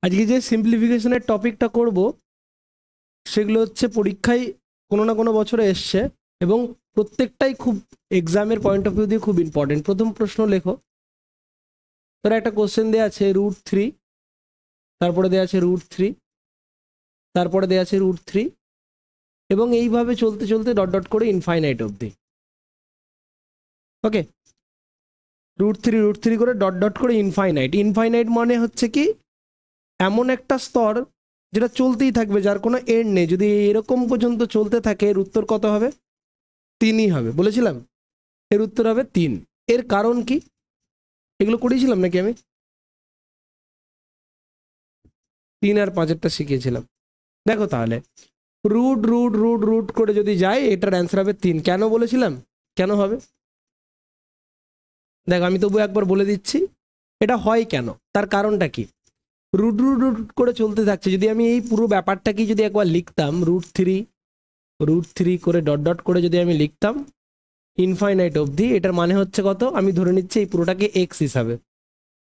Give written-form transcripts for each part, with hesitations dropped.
আজকে যে সিম্পলিফিকেশনের টপিকটা করব সেগুলো হচ্ছে পরীক্ষায় কোনো না কোনো বছরে এসছে এবং প্রত্যেকটাই খুব এক্সামের পয়েন্ট অফ ভিউ দিয়ে খুব ইম্পর্টেন্ট। প্রথম প্রশ্ন লেখো, তোরা একটা কোশ্চেন দেওয়া আছে √3, তারপরে দেওয়া আছে √3, তারপরে দেওয়া আছে √3 এবং এইভাবে চলতে চলতে ডট ডট করে ইনফাইনাইট অবধি। ওকে, √3 করে ডট ডট করে ইনফাইনাইট। ইনফাইনাইট মানে হচ্ছে কি এমন একটা স্তর যেটা চলতেই থাকবে, যার কোনো এন্ড নেই। যদি এরকম পর্যন্ত চলতে থাকে এর উত্তর কত হবে? 3ই হবে, বলেছিলাম এর উত্তর হবে 3। এর কারণ কি? এগুলো করেছিলাম নাকি আমি? 3 আর 5 শিখিয়েছিলাম। দেখো তাহলে রুট রুট রুট রুট করে যদি যায় এটার অ্যান্সার হবে 3। কেন বলেছিলাম কেন হবে? দেখো আমি তবু একবার বলে দিচ্ছি এটা হয় কেন, তার কারণটা কি। রুট রুট রুট করে চলতে থাকছে, যদি আমি এই পুরো ব্যাপারটাকে যদি একবার লিখতাম √3 করে ডট ডট করে যদি আমি লিখতাম ইনফাইনাইট অবধি, এটার মানে হচ্ছে কত? আমি ধরে নিচ্ছি এই পুরোটাকে এক্স হিসাবে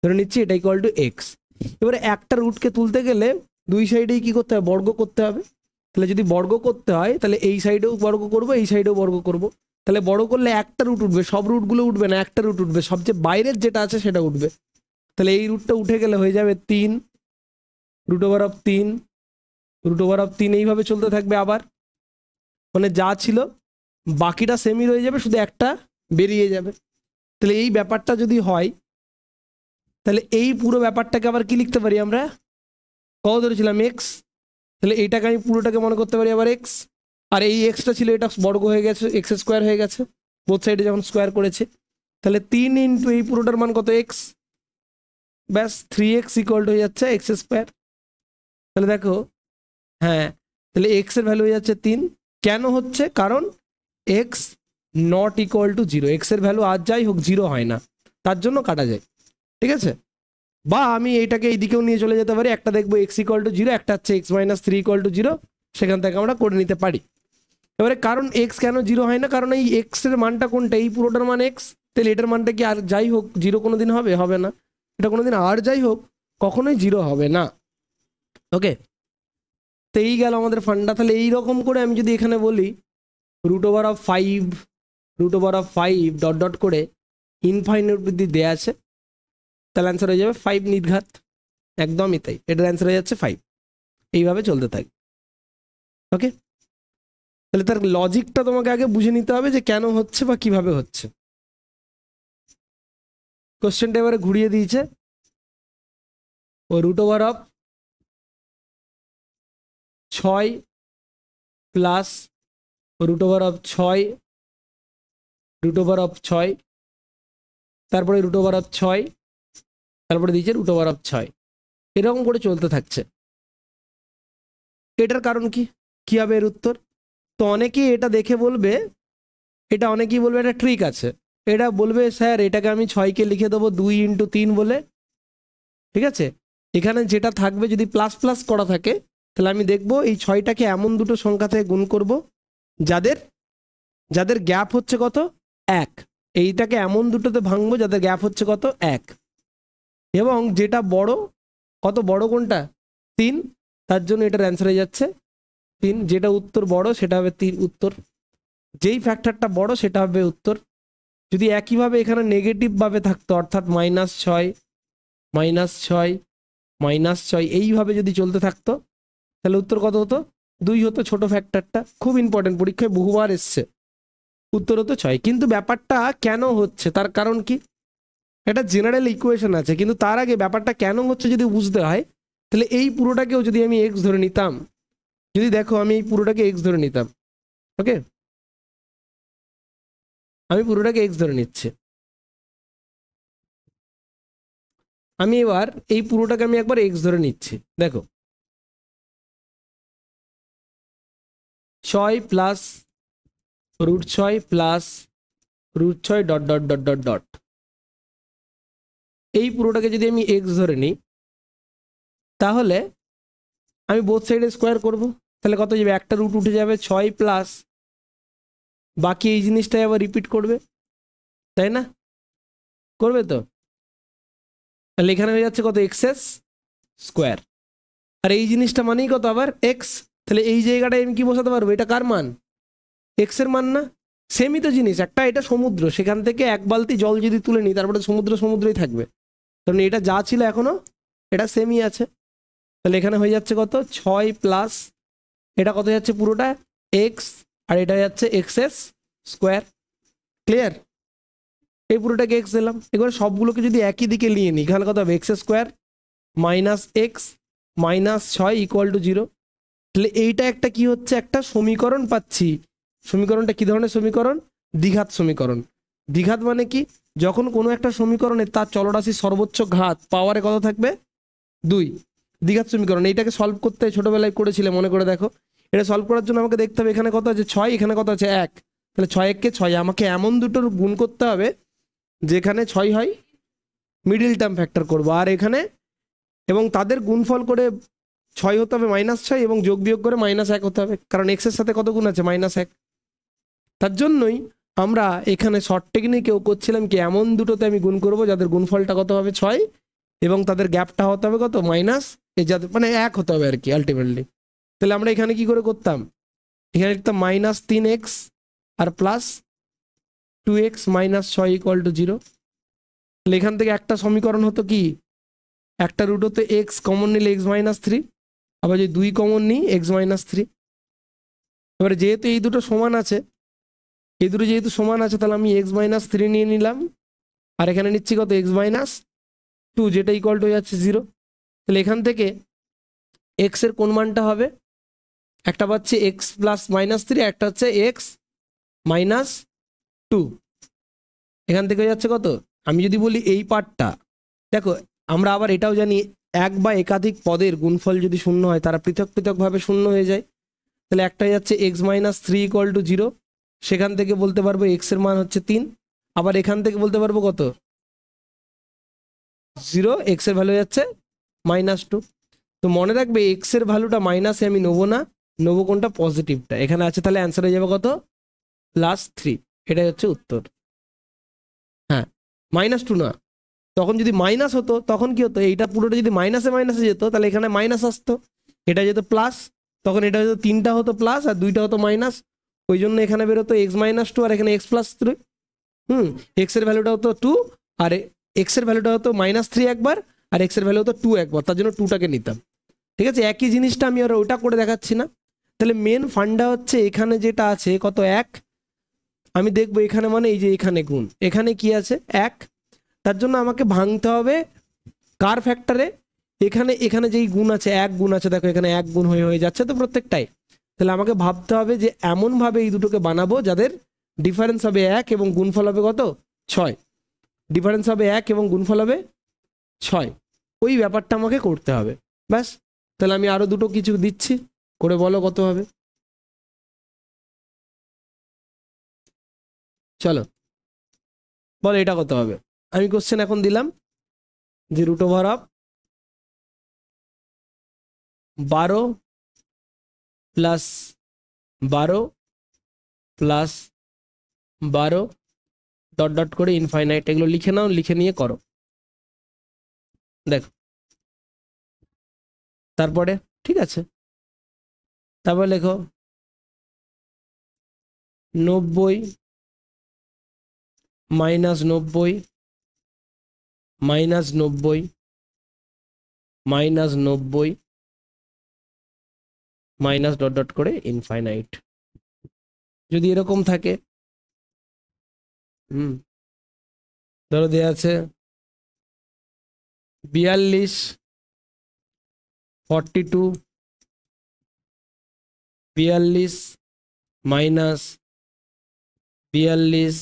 ধরে নিচ্ছি, এটা ইকুয়াল টু এক্স। এবারে একটা রুটকে তুলতে গেলে দুই সাইডেই কি করতে হবে? বর্গ করতে হবে। তাহলে যদি বর্গ করতে হয় তাহলে এই সাইডেও বর্গ করব, এই সাইডেও বর্গ করব। তাহলে বড় করলে একটা রুট উঠবে, সব রুটগুলো উঠবে না, একটা রুট উঠবে, সবচেয়ে বাইরের যেটা আছে সেটা উঠবে। তাহলে এই রুটটা উঠে গেলে হয়ে যাবে 3 √3 √3। এইভাবে চলতে থাকবে আবার, মানে যা ছিল বাকিটা সেমই রয়ে যাবে, শুধু একটা বেরিয়ে যাবে। তাহলে এই ব্যাপারটা যদি হয় তাহলে এই পুরো ব্যাপারটাকে আবার কি লিখতে পারি আমরা? কত ধরেছিলাম? এক্স। তাহলে এইটাকে আমি পুরোটাকে মনে করতে পারি আবার এক্স, আর এই এক্সটা ছিল এটা বর্গ হয়ে গেছে, এক্স স্কোয়ার হয়ে গেছে বোথ সাইডে যখন স্কোয়ার করেছে। তাহলে 3 ইন্টু এই পুরোটার মান কত? এক্স। ব্যাস 3x ইকুয়াল হয়ে যাচ্ছে এক্স স্কোয়ার। তাহলে দেখো, হ্যাঁ, তাহলে এক্স এর ভ্যালু হয়ে যাচ্ছে 3। কেন হচ্ছে? কারণ x not equal to 0। X এর ভ্যালু আর যাই হোক 0 হয় না, তার জন্য কাটা যায়। ঠিক আছে? বা আমি এইটাকে এইদিকেও নিয়ে চলে যেতে পারি, একটা দেখবো এক্স ইকুয়াল টু 0, একটা হচ্ছে x-3 ইকুয়াল টু 0, সেখান থেকে আমরা করে নিতে পারি। এবারে কারণ এক্স কেন 0 হয় না? কারণ এই এক্স এর মানটা কোনটা? এই পুরোটার মান এক্স। তাহলে এটার মানটা কি আর যাই হোক 0 কোনোদিন হবে? হবে না। এটা কোনোদিন আর যাই হোক কখনোই 0 হবে না। ওকে, তো এই গেল আমাদের ফান্ডা। তাহলে এইরকম করে আমি যদি এখানে বলি √5 ডট ডট করে ইনফাইনাইট অবধি দেয়া আছে, তাহলে অ্যান্সার হয়ে যাবে 5 নির্ঘাত। একদমই তাই, এটার অ্যান্সার হয়ে যাচ্ছে 5। এইভাবে চলতে থাকে। ওকে, তাহলে তার লজিকটা তোমাকে আগে বুঝে নিতে হবে যে কেন হচ্ছে বা কিভাবে হচ্ছে। কোশ্চেনটা এবারে ঘুরিয়ে দিয়েছে, ও √6 প্লাস √6 √6, তারপরে √6, তারপরে দিয়েছে √6। এরকম করে চলতে থাকছে। এটার কারণ কি? কি হবে এর উত্তর? তো অনেকেই এটা দেখে বলবে, অনেকেই বলবে এটা ট্রিক আছে। এটা বলবে স্যার এটাকে আমি 6কে লিখে দেবো 2 × 3 বলে। ঠিক আছে, এখানে যেটা থাকবে যদি প্লাস প্লাস করা থাকে তাহলে আমি দেখব এই 6টাকে এমন দুটো সংখ্যা থেকে গুণ করব যাদের যাদের গ্যাপ হচ্ছে কত? 1। এইটাকে এমন দুটোতে ভাঙবো যাদের গ্যাপ হচ্ছে কত? 1। এবং যেটা বড়, কত বড় কোনটা? 3, তার জন্য এটার অ্যান্সার হয়ে যাচ্ছে 3। যেটা উত্তর বড় সেটা হবে 3 উত্তর, যেই ফ্যাক্টরটা বড় সেটা হবে উত্তর। যদি একইভাবে এখানে নেগেটিভ ভাবে থাকতো, অর্থাৎ -6 -6 -6 এইভাবে যদি চলতে থাকতো তাহলে উত্তর কত হতো? 2 হতো, ছোট ফ্যাক্টরটা। খুব ইম্পর্টেন্ট, পরীক্ষায় বহুবার এসছে। উত্তর হতো 6। কিন্তু ব্যাপারটা কেন হচ্ছে তার কারণ কি? এটা জেনারেল ইকুয়েশন আছে, কিন্তু তার আগে ব্যাপারটা কেন হচ্ছে যদি বুঝতে হয় তাহলে এই পুরোটাকেও যদি আমি এক্স ধরে নিতাম, যদি দেখো আমি এই পুরোটাকে এক্স ধরে নিতাম, ওকে, আমি পুরোটাকে এক্স ধরে নিচ্ছি। আমি এবার এই পুরোটাকে আমি একবার এক্স ধরে নিচ্ছি। দেখো 6 plus √6 plus √6 dot dot dot dot dot, এই পুরোটাকে যদি আমি এক্স ধরে নিই তাহলে আমি বোথ সাইডে স্কোয়ার করব। তাহলে কত যাবে? একটা রুট উঠে যাবে, 6 প্লাস বাকি এই জিনিসটাই আবার রিপিট করবে, তাই না? করবে তো? তাহলে এখানে হয়ে যাচ্ছে কত? X square. আর এই জিনিসটা মানেই কত আবার এক্স, তাহলে এই জায়গাটায় আমি কি বসাতে পারবো, এটা কার মান, এক্স এর মান না? সেমই তো জিনিস, একটা এটা সমুদ্র, সেখান থেকে এক বালতি জল যদি তুলে নিই তারপরে সমুদ্র সমুদ্রই থাকবে, কারণ এটা যা ছিল এখনো এটা সেমই আছে। তাহলে এখানে হয়ে যাচ্ছে কত 6 প্লাস এটা কত যাচ্ছে পুরোটা এক্স, আর এটা যাচ্ছে এক্স এস স্কোয়ার। ক্লিয়ার? এই পুরোটাকে এক্স দিলাম, এবার সবগুলোকে যদি একই দিকে নিয়ে নিই তাহলে কত হবে x square minus x minus 6 equal to 0। তাহলে এইটা একটা কি হচ্ছে, একটা সমীকরণ পাচ্ছি। সমীকরণটা কি ধরনের সমীকরণ, দ্বিঘাত সমীকরণ। দ্বিঘাত মানে কি, যখন কোনো একটা সমীকরণে তার চলরাশির সর্বোচ্চ ঘাত পাওয়ারে কত থাকবে 2, দ্বিঘাত সমীকরণ। এইটাকে সলভ করতে ছোটবেলায় করেছিলে মনে করে দেখো। এটা সলভ করার জন্য আমাকে দেখতে হবে এখানে কত আছে 6, এখানে কত আছে 1, তাহলে 6 1 কে 6, আমাকে এমন দুটোর গুণ করতে হবে যেখানে 6 হয়, মিডিল টার্ম ফ্যাক্টর করব, আর এখানে এবং তাদের গুণফল করে 6 হতে হবে -6 এবং যোগ বিয়োগ করে -1 হতে হবে, কারণ এক্স এর সাথে কত গুণ আছে -1। তার জন্যই আমরা এখানে শর্ট টেকনিকেও করছিলাম কি, এমন দুটোতে আমি গুণ করব যাদের গুণফলটা কত হবে 6 এবং তাদের গ্যাপটা হতে হবে কত মাইনাস, এই যাদের মানে 1 হতে হবে আর কি আলটিমেটলি। তাহলে আমরা এখানে কি করে করতাম, এখানে লিখতাম -3x R plus 2x -6 equal to 0। তাহলে এখান থেকে একটা সমীকরণ হতো কি, একটা রুট হতে এক্স কমন নিলে x-3, আবার যদি 2 কমন নিই x-3। এবারে যেহেতু এই দুটো সমান আছে, এই দুটো যেহেতু সমান আছে তাহলে আমি x-3 নিয়ে নিলাম, আর এখানে নিচ্ছি কত x-2 যেটা ইকুয়াল টু হয়ে যাচ্ছে 0। তাহলে এখান থেকে এক্স এর কোন মানটা হবে, একটা পাচ্ছি এক্স প্লাস -3, একটা হচ্ছে এক্স -2। এখান থেকে হয়ে যাচ্ছে কত, আমি যদি বলি এই পার্টটা, দেখো আমরা আবার এটাও জানি এক বা একাধিক পদের গুণফল যদি শূন্য হয় তারা পৃথক পৃথকভাবে শূন্য হয়ে যায়। তাহলে একটা যাচ্ছে x-3 ইকুয়াল টু 0, সেখান থেকে বলতে পারবো এক্স এর মান হচ্ছে 3, আবার এখান থেকে বলতে পারবো কত 0, এক্স এর ভ্যালু যাচ্ছে -2। তো মনে রাখবে এক্স এর ভ্যালুটা মাইনাসে আমি নেবো না, নেবো কোনটা পজিটিভটা, এখানে আছে, তাহলে অ্যান্সার হয়ে যাবে কত +3, এটাই হচ্ছে উত্তর। হ্যাঁ -2 না, তখন যদি মাইনাস হতো তখন কি হতো, এইটা পুরোটা যদি মাইনাসে মাইনাসে যেত তাহলে এখানে মাইনাস আসতো, এটা যেত প্লাস, তখন এটা হতো 3টা হতো প্লাস আর 2টা হতো মাইনাস, ওই জন্য এখানে বেরোতো x-2 আর এখানে x+3। এক্স এর ভ্যালুটা হতো 2 আর এক্স এর ভ্যালুটা হতো -3 একবার আর এক্স এর ভ্যালু হতো 2 একবার, তার জন্য 2টাকে নিতাম। ঠিক আছে, একই জিনিসটা আমি আর ওটা করে দেখাচ্ছি না। তাহলে মেন ফান্ডা হচ্ছে এখানে যেটা আছে কত 1, আমি দেখবো এখানে মানে এই যে এখানে গুণ, এখানে কি আছে 1, তার জন্য আমাকে ভাঙতে হবে কার ফ্যাক্টরে, এখানে এখানে যেই গুণ আছে 1 গুণ আছে, দেখো এখানে 1 গুণ হয়ে হয়ে যাচ্ছে তো প্রত্যেকটাই। তাহলে আমাকে ভাবতে হবে যে এমনভাবে এই দুটোকে বানাবো যাদের ডিফারেন্স হবে 1 এবং গুণফল হবে কত 6, ডিফারেন্স হবে 1 এবং গুণফল হবে 6, ওই ব্যাপারটা আমাকে করতে হবে ব্যাস। তাহলে আমি আরো দুটো কিছু দিচ্ছি, করে বলো কত হবে। চলো বলো এটা কত হবে, আমি কোশ্চেন এখন দিলাম যে √12 প্লাস 12 প্লাস 12 ডট ডট করে ইনফাইনাইট, এগুলো লিখে নাও, লিখে নিয়ে করো। দেখো তারপরে ঠিক আছে, তারপরে লেখো 90 -90 -90 -90 মাইনাস ডট ডট করে ইনফাইনাইট। যদি এরকম থাকে, ধরো দেয়া আছে 42 42 42 মাইনাস 42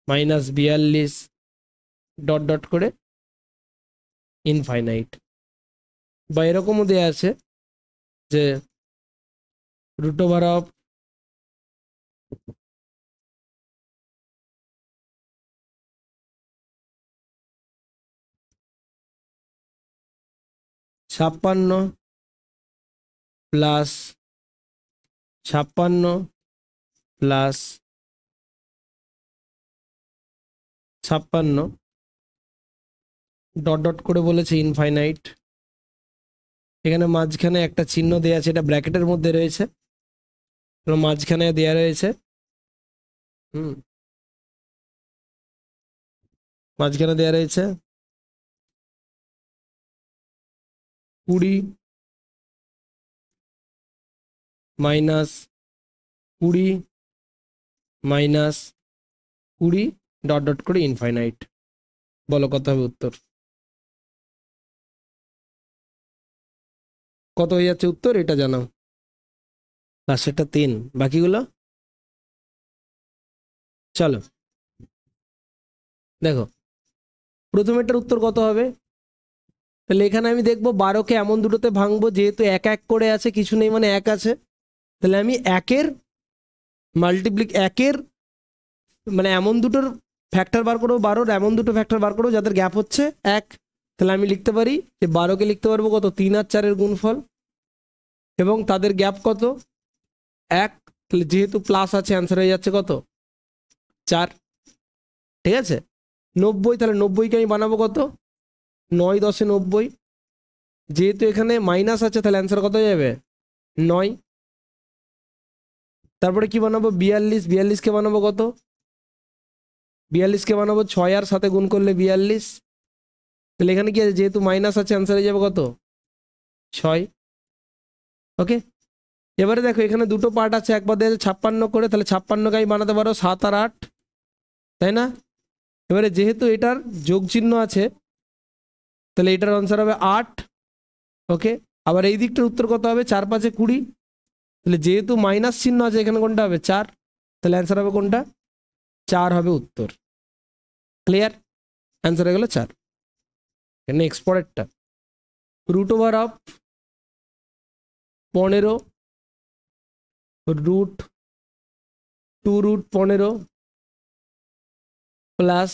-42 ডট ডট করে ইনফাইনাইট। বা এরকমও দেয়া আছে যে √56 প্লাস 56 প্লাস 56 ডট ডট করে বলেছে ইনফাইনাইট। এখানে মাঝখানে একটা চিহ্ন দেওয়া আছে, এটা ব্র্যাকেটের মধ্যে রয়েছে, মাঝখানে দেওয়া রয়েছে, মাঝখানে দেওয়া রয়েছে 20 মাইনাস 20 মাইনাস 20 ডট ডট করে ইনফাইনাইট। বলো কত হবে উত্তর? কত হয়ে যাচ্ছে উত্তর এটা জানাও। লাস্টেরটা 3, বাকিগুলো চলো দেখো। প্রথমেরটার উত্তর কত হবে? তাহলে এখানে আমি দেখবো 12কে এমন দুটোতে ভাঙবো, যেহেতু এক এক করে আছে, কিছু নেই মানে এক আছে, তাহলে আমি একের মানে এমন দুটোর ফ্যাক্টর বার করবো 12, এমন দুটো ফ্যাক্টর বার করবো যাদের গ্যাপ হচ্ছে 1। তাহলে আমি লিখতে পারি যে 12কে লিখতে পারবো কত, 3 আর 4-এর গুণফল, এবং তাদের গ্যাপ কত 1। তাহলে যেহেতু প্লাস আছে, অ্যান্সার হয়ে যাচ্ছে কত 4। ঠিক আছে। 90, তাহলে 90কে আমি বানাবো কত, 9 10 90। যেহেতু এখানে মাইনাস আছে, তাহলে অ্যান্সার কত হয়ে যাবে 9। তারপরে কি বানাবো 42, 42কে বানাবো কত, 42কে বানাবো 6 আর 7 গুণ করলে 42। তাহলে এখানে কি আছে, যেহেতু মাইনাস আছে, অ্যান্সার হয়ে যাবে কত 6। ওকে। এবারে দেখো এখানে দুটো পার্ট আছে, একবার দেওয়া আছে 56 করে, তাহলে 56কে আমি বানাতে পারো 7 আর 8, তাই না? এবারে যেহেতু এটার যোগ চিহ্ন আছে, তাহলে এটার আনসার হবে 8। ওকে। আবার এই দিকটার উত্তর কত হবে, 4 5 20। তাহলে যেহেতু মাইনাস চিহ্ন আছে, এখানে কোনটা হবে 4, তাহলে অ্যান্সার হবে কোনটা 4 হবে উত্তর। ক্লিয়ার? অ্যান্সার হয়ে গেল 4। নেক্সট পরেরটা, root over of 15 root 2 root 15 plus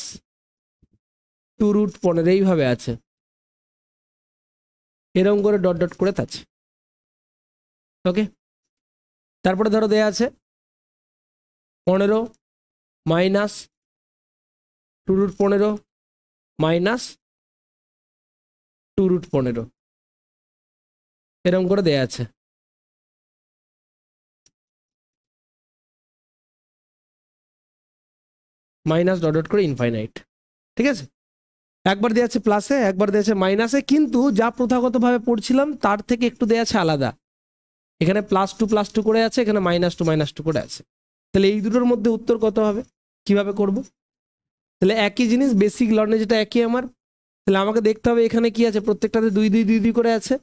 2 root 15 এইভাবে আছে, এরকম করে ডট ডট করে আছে। ওকে। তারপরে ধরো দেয়া আছে 15 মাইনাস 2 রুট 15 মাইনাস 2 রুট 15, এরকম করে দেয়া আছে। মাইনাস ডট ডট করে ইনফাইনাইট। ঠিক আছে। একবার দেওয়া আছে প্লাসে, একবার দেওয়া আছে মাইনাসে, কিন্তু যা প্রথাগতভাবে পড়ছিলাম তার থেকে একটু দেওয়া আছে আলাদা। এখানে +2 করে আছে, এখানে -2 করে আছে। তাহলে এই দুটোর মধ্যে উত্তর কত হবে, কিভাবে করব? তাহলে একই জিনিস, বেসিক লর্নে যেটা একই আমার। তাহলে আমাকে দেখতে হবে এখানে কি আছে, প্রত্যেকটাতে 2 2 2 2 করে আছে।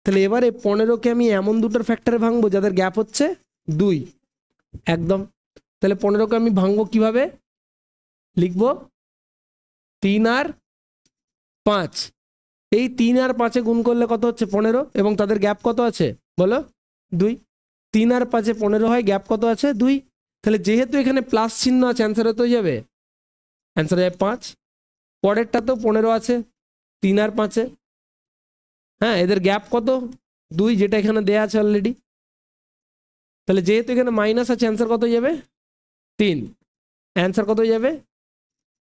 তাহলে এবারে 15কে আমি এমন দুটোর ফ্যাক্টরে ভাঙবো যাদের গ্যাপ হচ্ছে 2, একদম। তাহলে 15কে আমি ভাঙবো কিভাবে, লিখবো 3 আর 5। এই 3 আর 5-এ গুণ করলে কত হচ্ছে 15, এবং তাদের গ্যাপ কত আছে বলো 2। 3 আর 5-এ 15 হয়, গ্যাপ কত আছে 2। তাহলে যেহেতু এখানে প্লাস চিহ্ন আছে, অ্যান্সার হতে যাবে, অ্যান্সার হবে 5। পরেরটা তো 15 আছে 3 আর 5-এ, হ্যাঁ, এদের গ্যাপ কত 2, যেটা এখানে দেয়া আছে অলরেডি। তাহলে যেহেতু এখানে মাইনাস আছে, অ্যান্সার কত হয়ে যাবে 3। অ্যান্সার কত হয়ে যাবে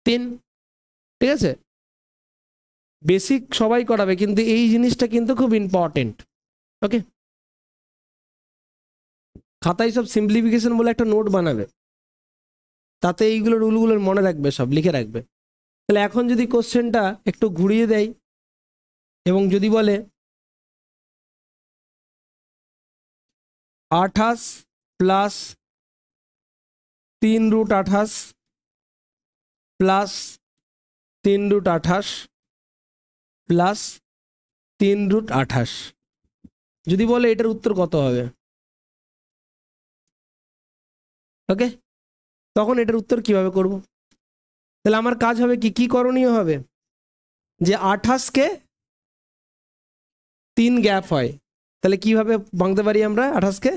3। ঠিক আছে। বেসিক সবাই করাবে, কিন্তু এই জিনিসটা কিন্তু খুব ইম্পর্টেন্ট। ওকে। খাতায় সব সিম্পলিফিকেশন বলে একটা নোট বানাবে, তাতে এইগুলো রুলগুলো মনে রাখবে, সব লিখে রাখবে। তাহলে এখন যদি কোশ্চেনটা একটু ঘুরিয়ে দেয় এবং যদি বলে 28 plus 3 root 28 plus 3 root 28 plus 3 root 28, যদি বলে এটার উত্তর কত হবে? ওকে। তখন এটার উত্তর কিভাবে করব? তাহলে আমার কাজ হবে কি, কি করণীয় হবে, যে 28কে 3 গ্যাপ হয়, তাহলে কিভাবে ভাঙতে পারি আমরা 28কে?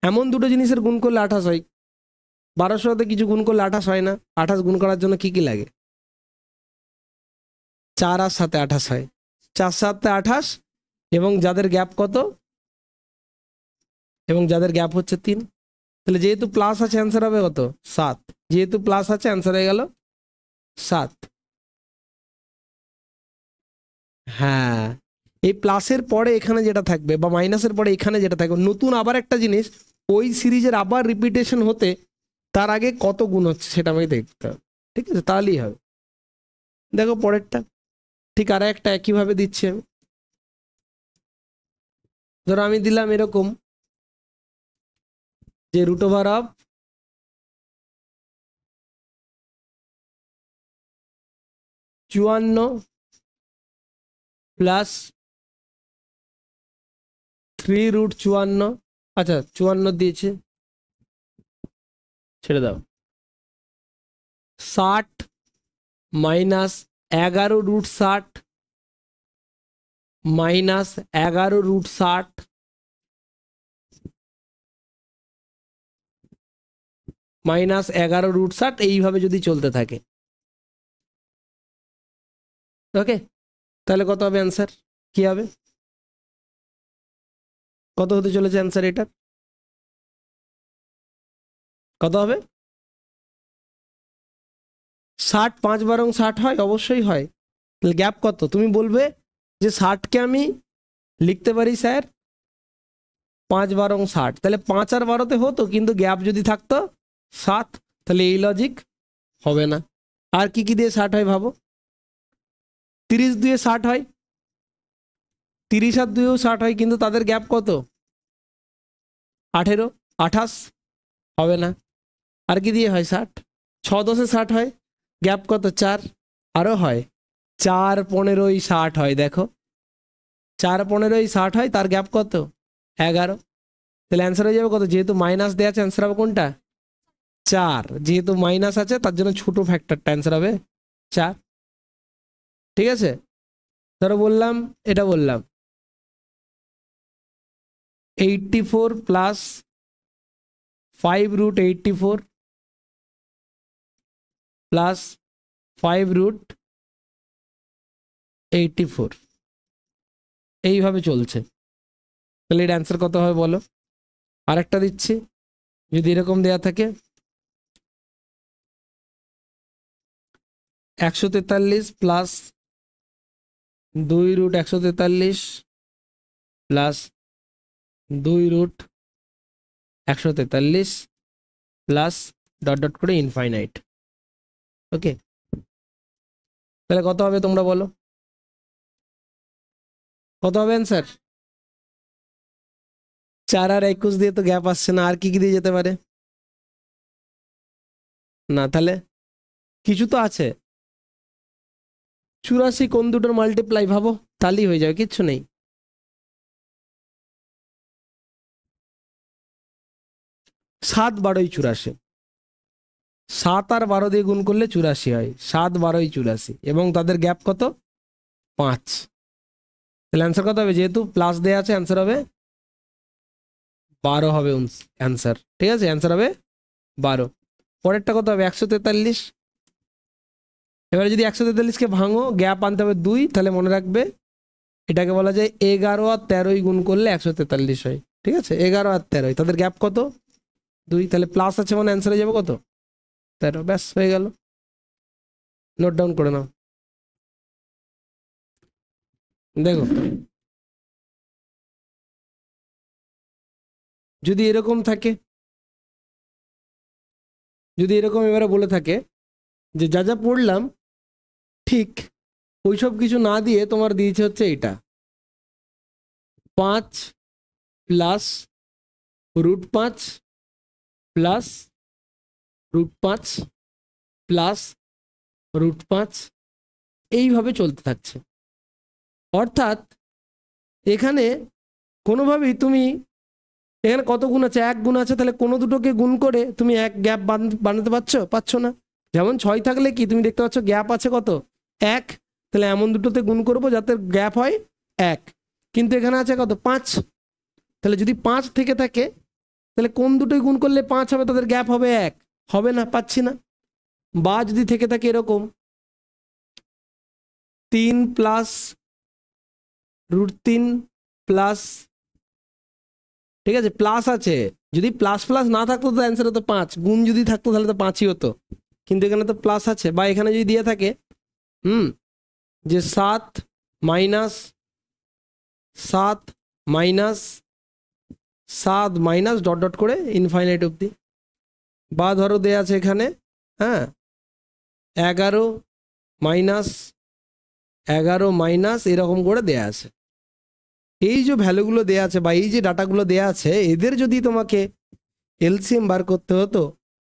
এমন দুটো জিনিসের গুণ করলে 28 হয়। 1200তে কিছু গুণ করলে 28 হয় না। 28 গুণ করার জন্য কি কি লাগে, 4 আর 7-এ 28 হয়, 4 7-এ 28, এবং যাদের গ্যাপ কত, এবং যাদের গ্যাপ হচ্ছে 3। তাহলে যেহেতু প্লাস আছে, অ্যান্সার হবে কত 7। যেহেতু প্লাস আছে, অ্যান্সার হয়ে গেল 7। হ্যাঁ, এই প্লাসের পরে এখানে যেটা থাকবে বা মাইনাসের পরে এখানে যেটা থাকবে, নতুন আবার একটা জিনিস, ওই সিরিজের আবার রিপিটেশন হতে তার আগে কত গুণ হচ্ছে সেটা আমাকে দেখতে হবে। ঠিক আছে, তাহলেই হবে। দেখো পরেরটা ঠিক আর একটা একইভাবে দিচ্ছি আমি। ধরো আমি দিলাম এরকম যে রুট ওভার অফ 54 প্লাস 3√54, আচ্ছা 54 দিয়েছে, ছেড়ে দাও। 60 মাইনাস 11√60 মাইনাস 11√60 মাইনাস 11√60, এইভাবে যদি চলতে থাকে, ওকে, তাহলে কত হবে অ্যান্সার? কি হবে, কত হতে চলেছে অ্যান্সার এটা? কত হবে? 60, 5 বারং 60 হয়, অবশ্যই হয়। তাহলে গ্যাপ কত? তুমি বলবে যে 60কে আমি লিখতে পারি স্যার 5 বারং 60, তাহলে 5 আর 12তে হতো, কিন্তু গ্যাপ যদি থাকতো 7, তাহলে এই লজিক হবে না। আর কি কি দিয়ে 60 হয় ভাবো? 30 দিয়ে 60 হয়, 30 আর 2ও 60 হয়, কিন্তু তাদের গ্যাপ কত? 18, 28, হবে না। আর কি দিয়ে হয় 60? 6 10-এ 60 হয়, গ্যাপ কত? 4, আরও হয় 4 15-ই 60 হয়, দেখো 4 15-ই 60 হয়, তার গ্যাপ কত? 11। তাহলে অ্যান্সার হয়ে যাবে কত? যেহেতু মাইনাস দেওয়া আছে, অ্যান্সার হবে কোনটা? 4। যেহেতু মাইনাস আছে তার জন্য ছোট ফ্যাক্টরটা, অ্যান্সার হবে 4। ঠিক আছে, ধরো বললাম, এটা বললাম 84 প্লাস 5√84 প্লাস 5√84, এইভাবে চলছে। তাহলে এর অ্যান্সার কত হবে বলো? আরেকটা দিচ্ছি, যদি এরকম দেয়া থাকে 143 plus 2√143 plus 2√143 plus dot dot করে ইনফাইনাইট। ওকে, তাহলে কত হবে তোমরা বলো? কত হবে অ্যান্সার? 4 আর 21 দিয়ে তো গ্যাপ আসছে না, আর কি কি দিয়ে যেতে পারে? না, তাহলে কিছু তো আছে। 84 কোন দুটোর মাল্টিপ্লাই ভাবো, তাহলেই হয়ে যাবে, কিচ্ছু নেই। 7 12-ই 84, 7 আর 12 দিয়ে গুণ করলে 84 হয়, 7 12-ই 84, এবং তাদের গ্যাপ কত? 5। তাহলে অ্যান্সার কত হবে? যেহেতু প্লাস দেওয়া আছে, অ্যান্সার হবে 12 হবে অ্যান্সার। ঠিক আছে, অ্যান্সার হবে 12। পরেরটা কত হবে? 143। এবারে যদি 143-কে ভাঙো, গ্যাপ আনতে হবে 2, তাহলে মনে রাখবে এটাকে বলা যায় 11 আর 13 গুণ করলে 143 হয়। ঠিক আছে, 11 আর 13, তাদের গ্যাপ কত? 2, তাহলে প্লাস আছে মানে অ্যান্সার হয়ে যাবে কত? 13। ব্যাস, হয়ে গেল, নোট ডাউন করে নাও। দেখো, যদি এরকম থাকে, যদি এরকম এবারে বলে থাকে যে যা যা পড়লাম ঠিক ওইসব কিছু না দিয়ে তোমার দিয়েছে হচ্ছে এইটা 5 প্লাস √5 প্লাস √5 প্লাস √5, এইভাবে চলতে থাকছে। অর্থাৎ এখানে কোনোভাবেই তুমি, এখানে কত গুণ আছে? 1 গুণ আছে, তাহলে কোনো দুটোকে গুণ করে তুমি এক গ্যাপ বানাতে পারছো না। যেমন 6 থাকলে কি তুমি দেখতে পাচ্ছ গ্যাপ আছে কত? 1, তাহলে এমন দুটোতে গুণ করবো যাতে গ্যাপ হয় 1, কিন্তু এখানে আছে কত? 5। তাহলে যদি 5 থেকে থাকে, তাহলে কোন দুটোই গুণ করলে 5 হবে, তাদের গ্যাপ হবে 1, হবে না, পাচ্ছি না। বা যদি থেকে থাকে এরকম 3 প্লাস √3 প্লাস, ঠিক আছে, প্লাস আছে, যদি প্লাস প্লাস না থাকতো তো অ্যান্সার হতো 5, গুণ যদি থাকতো তাহলে তো 5ই হতো, কিন্তু এখানে তো প্লাস আছে। বা এখানে যদি দিয়ে থাকে যে 7 minus 7 minus 7 minus dot dot করে ইনফাইনাইট অবধি, বা ধরো দেয়া আছে এখানে, হ্যাঁ 11 মাইনাস 11 মাইনাস এরকম করে দেয়া আছে। এই যে ভ্যালুগুলো দেয়া আছে বা এই যে ডাটাগুলো দেয়া আছে, এদের যদি তোমাকে এলসিএম বার করতে হতো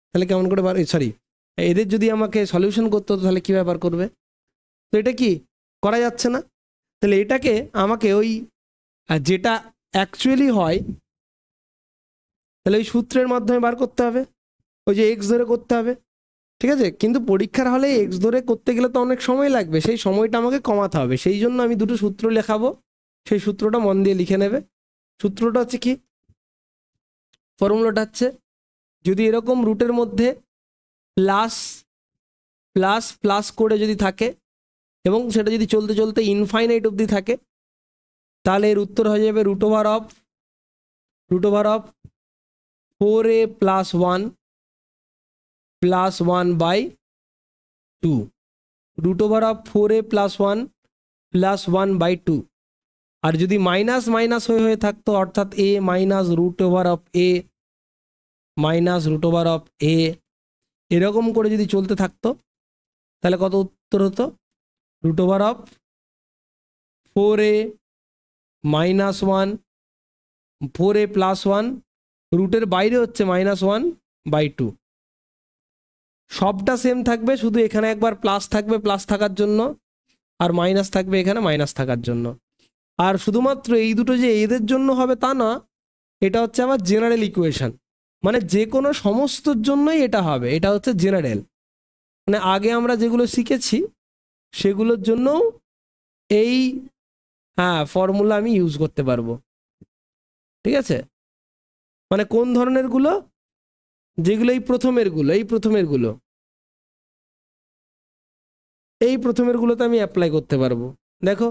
তাহলে কেমন করে সরি, এদের যদি আমাকে সলিউশন করতে হতো তাহলে কীভাবে বার করবে? তো এটা কি করা যাচ্ছে না। তাহলে এটাকে আমাকে ওই যেটা অ্যাকচুয়ালি হয় তাহলে ওই সূত্রের মাধ্যমে বার করতে হবে, ওই যে এক্স ধরে করতে হবে, ঠিক আছে। কিন্তু পরীক্ষার হলে এক্স ধরে করতে গেলে তো অনেক সময় লাগবে, সেই সময়টা আমাকে কমাতে হবে। সেই জন্য আমি দুটো সূত্র লেখাবো, সেই সূত্রটা মন দিয়ে লিখে নেবে। সূত্রটা হচ্ছে কি, ফর্মুলাটা হচ্ছে, যদি এরকম রুটের মধ্যে প্লাস প্লাস প্লাস করে যদি থাকে এবং সেটা যদি চলতে চলতে ইনফাইনাইট অবধি থাকে, তাহলে এর উত্তর হয়ে যাবে root over of 4a plus 1 plus 1 by 2, root over of 4a plus 1 plus 1 by 2। আর যদি মাইনাস মাইনাস হয়ে থাকতো, অর্থাৎ a minus root over of a minus root over of a এরকম করে যদি চলতে থাকতো, তাহলে কত উত্তর হতো? Root over of 4a minus 1 4a plus 1, রুটের বাইরে হচ্ছে মাইনাস 1 বাই 2। সবটা সেম থাকবে, শুধু এখানে একবার প্লাস থাকবে প্লাস থাকার জন্য, আর মাইনাস থাকবে এখানে মাইনাস থাকার জন্য। আর শুধুমাত্র এই দুটো যে এদের জন্য হবে তা না, এটা হচ্ছে আবার জেনারেল ইকুয়েশন, মানে যে কোনো সমস্তর জন্যই এটা হবে। এটা হচ্ছে জেনারেল, মানে আগে আমরা যেগুলো শিখেছি সেগুলোর জন্যও এই ফর্মুলা আমি ইউজ করতে পারবো, ঠিক আছে। মানে কোন ধরনের গুলো? যেগুলো এই প্রথমের গুলোতে আমি অ্যাপ্লাই করতে পারবো। দেখো,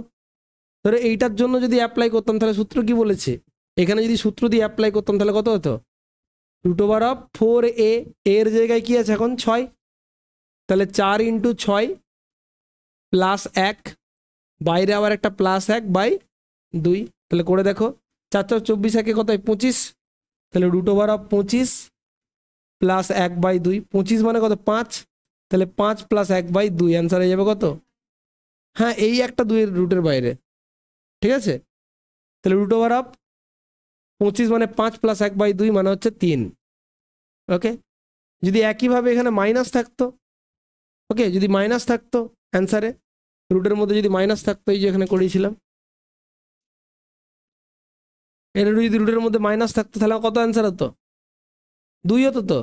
ধরো এইটার জন্য যদি অ্যাপ্লাই করতাম তাহলে সূত্র কি বলেছে, এখানে যদি সূত্র দিয়ে অ্যাপ্লাই করতাম তাহলে কত হতো? রুট ওভার অফ 4a, এর জায়গায় কি আছে এখন 6, তাহলে 4 ইন্টু 6 প্লাস 1, বাইরে আবার একটা প্লাস 1 বাই 2। তাহলে করে দেখো, 4 4 24, একে কত 25, তাহলে root over of 25 plus 1 by 2, 25 মানে কত 5, তাহলে 5 প্লাস 1 বাই 2, অ্যান্সার হয়ে যাবে কত? হ্যাঁ, এই একটা 2 এর রুটের বাইরে, ঠিক আছে। তাহলে রুট ওভার অফ 25 মানে 5 প্লাস 1 বাই 2 মানে হচ্ছে 3। ওকে, যদি একইভাবে এখানে মাইনাস থাকতো, ওকে, যদি মাইনাস থাকতো অ্যান্সারে, রুটের মধ্যে যদি মাইনাস থাকতো, এই যে এখানে করেছিলাম, এর যদি রুটের মধ্যে মাইনাস থাকতো তাহলে কত অ্যান্সার হতো? 2 হতো তো।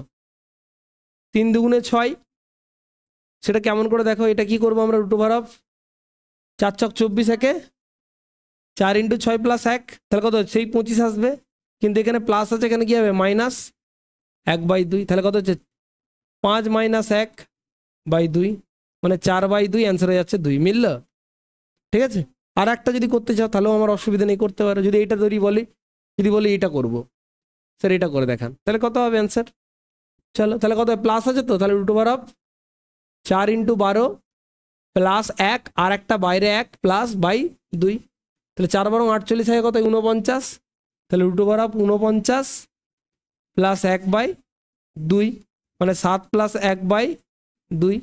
3 দুগুণে 6, সেটা কেমন করে দেখো, এটা কি করবো আমরা? রুট ওভার অফ 4 ছক 24, একে 4 ইন্টু 6 প্লাস 1, তাহলে কত? সেই 25 আসবে, কিন্তু এখানে প্লাস আছে, এখানে কি হবে? মাইনাস 1 বাই 2, তাহলে কত হচ্ছে? 5 মাইনাস 1 বাই 2, মানে 4 বাই 2, অ্যান্সার হয়ে যাচ্ছে 2। মিলল? ঠিক আছে। আর একটা যদি করতে চাও তাহলেও আমার অসুবিধা নেই, করতে পারো। যদি এইটা ধরি বলি, যদি বলি এটা করবো, স্যার এটা করে দেখান, তাহলে কত হবে অ্যান্সার? চলো, তাহলে কত প্লাস আছে তো, তাহলে root over of 4 into 12 plus 1 আর একটা বাইরে 1 প্লাস বাই 2, তাহলে 4 বারং 48 হয় কত? 49, তাহলে root over of 49 plus 1 by 2, মানে 7 প্লাস 1 বাই 2,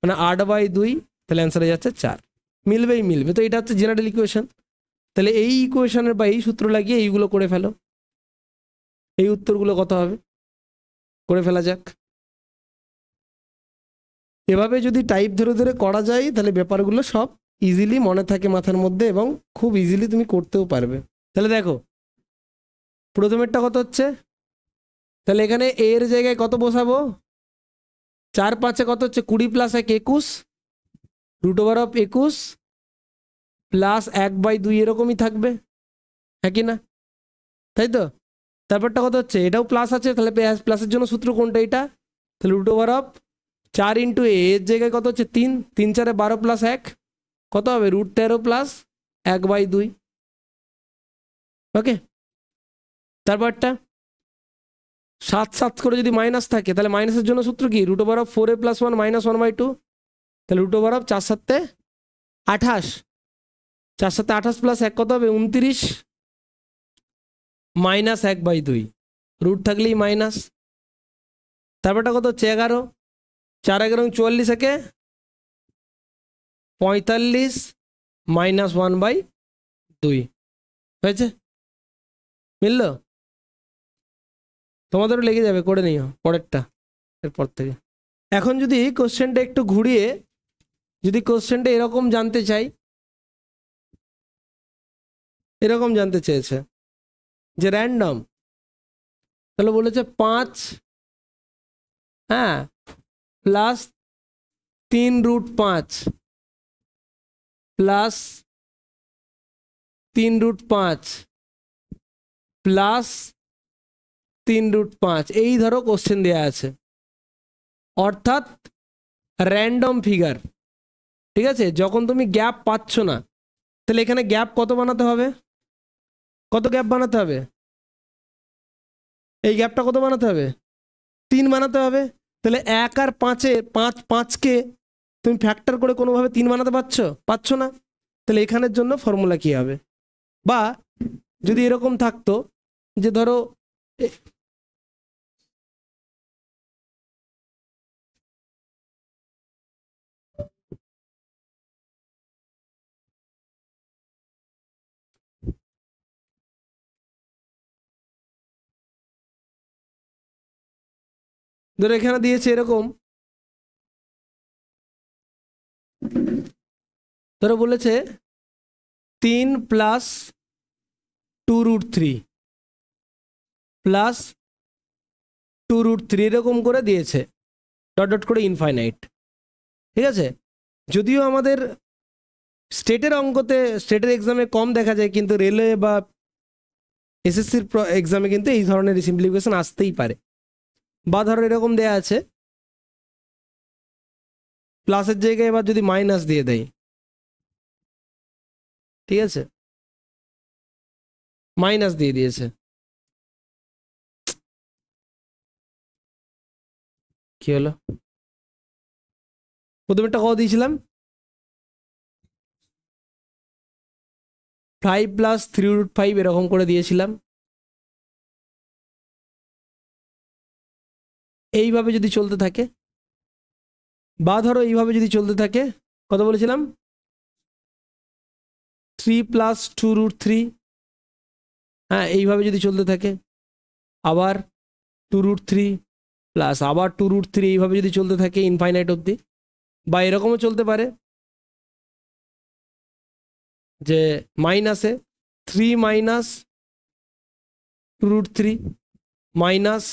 মানে 8 বাই 2, তাহলে অ্যান্সার হয়ে যাচ্ছে 4। মিলবেই মিলবে তো, এটা হচ্ছে জেনারেল ইকুয়েশন। তাহলে এই ইকুয়েশনের বা এই সূত্র লাগিয়ে এইগুলো করে ফেলো, এই উত্তরগুলো কত হবে করে ফেলা যাক। এভাবে যদি টাইপ ধরে ধরে করা যায় তাহলে ব্যাপারগুলো সব ইজিলি মনে থাকে মাথার মধ্যে এবং খুব ইজিলি তুমি করতেও পারবে। তাহলে দেখো, প্রথমেরটা কত হচ্ছে, তাহলে এখানে এর জায়গায় কত বসাবো? 4 5 কত হচ্ছে? 20 plus 1 21, root over of 21 plus 1 by 2, এরকমই থাকবে, হ্যাঁ কি না? তাই তো। তারপরটা কত হচ্ছে? এটাও প্লাস আছে, তাহলে প্লাসের জন্য সূত্র কোনটা? এটা। তাহলে রুট ওভার অফ 4 ইন্টু এর জায়গায় কত হচ্ছে? 3, 3 4 12 প্লাস 1 কত হবে? Root 13 plus 1 by 2। ওকে, তারপরটা 7 7 করে যদি মাইনাস থাকে তাহলে মাইনাসের জন্য সূত্র কি? Root over of 4a plus 1 minus 1 by 2, তাহলে রুট ওভার অফ 4 7 28, 4 সাথে 28 প্লাস 1 কত হবে 29 মাইনাস 1/2 রুট থাকলেই মাইনাস, তারপরটা কত হচ্ছে 11, 4 11 44 একে 45 মাইনাস 1/2 হয়েছে, মিলল? তোমাদেরও লেগে যাবে, করে নিও পরেরটা এরপর থেকে। এখন যদি কোশ্চেনটা একটু ঘুরিয়ে, যদি কোশ্চেনটা এরকম জানতে চাই, এরকম জানতে চেয়েছে যে র্যান্ডম, তাহলে বলেছে 5 হ্যাঁ প্লাস 3√5 প্লাস 3√5 প্লাস 3√5, এই ধরো কোশ্চেন দেওয়া আছে, অর্থাৎ র্যান্ডম ফিগার। ঠিক আছে, যখন তুমি গ্যাপ পাচ্ছ না, তাহলে এখানে গ্যাপ কত বানাতে হবে, কত গ্যাপ বানাতে হবে, এই গ্যাপটা কত বানাতে হবে 3 বানাতে হবে। তাহলে 1 আর 5-এ 5কে তুমি ফ্যাক্টর করে কোনোভাবে 3 বানাতে পারছো না, তাহলে এখানের জন্য ফর্মুলা কি হবে? বা যদি এরকম থাকতো যে ধরো ধরো এখানে দিয়েছে এরকম, ধরো বলেছে 3 প্লাস 2√3 প্লাস 2√3 এরকম করে দিয়েছে, ডট ডট করে ইনফাইনাইট। ঠিক আছে, যদিও আমাদের স্টেটের অঙ্কতে, স্টেটের এক্সামে কম দেখা যায়, কিন্তু রেলওয়ে বা এসএসসির এক্সামে কিন্তু এই ধরনের সিম্পলিফিকেশন আসতেই পারে। বা ধরো এরকম দেয়া আছে, প্লাসের জায়গায় এবার যদি মাইনাস দিয়ে দেয়, ঠিক আছে, মাইনাস দিয়ে দিয়েছে, কি হলো? প্রথমেরটা কত দিয়েছিলাম 5 প্লাস 3√5 এরকম করে দিয়েছিলাম। এইভাবে যদি চলতে থাকে, বা ধরো এইভাবে যদি চলতে থাকে, কত বলেছিলাম 3 প্লাস 2√3, হ্যাঁ এইভাবে যদি চলতে থাকে, আবার 2√3 প্লাস আবার 2√3, এইভাবে যদি চলতে থাকে ইনফাইনাইট অবধি। বা এরকমও চলতে পারে যে মাইনাসে 3 মাইনাস 2√3 মাইনাস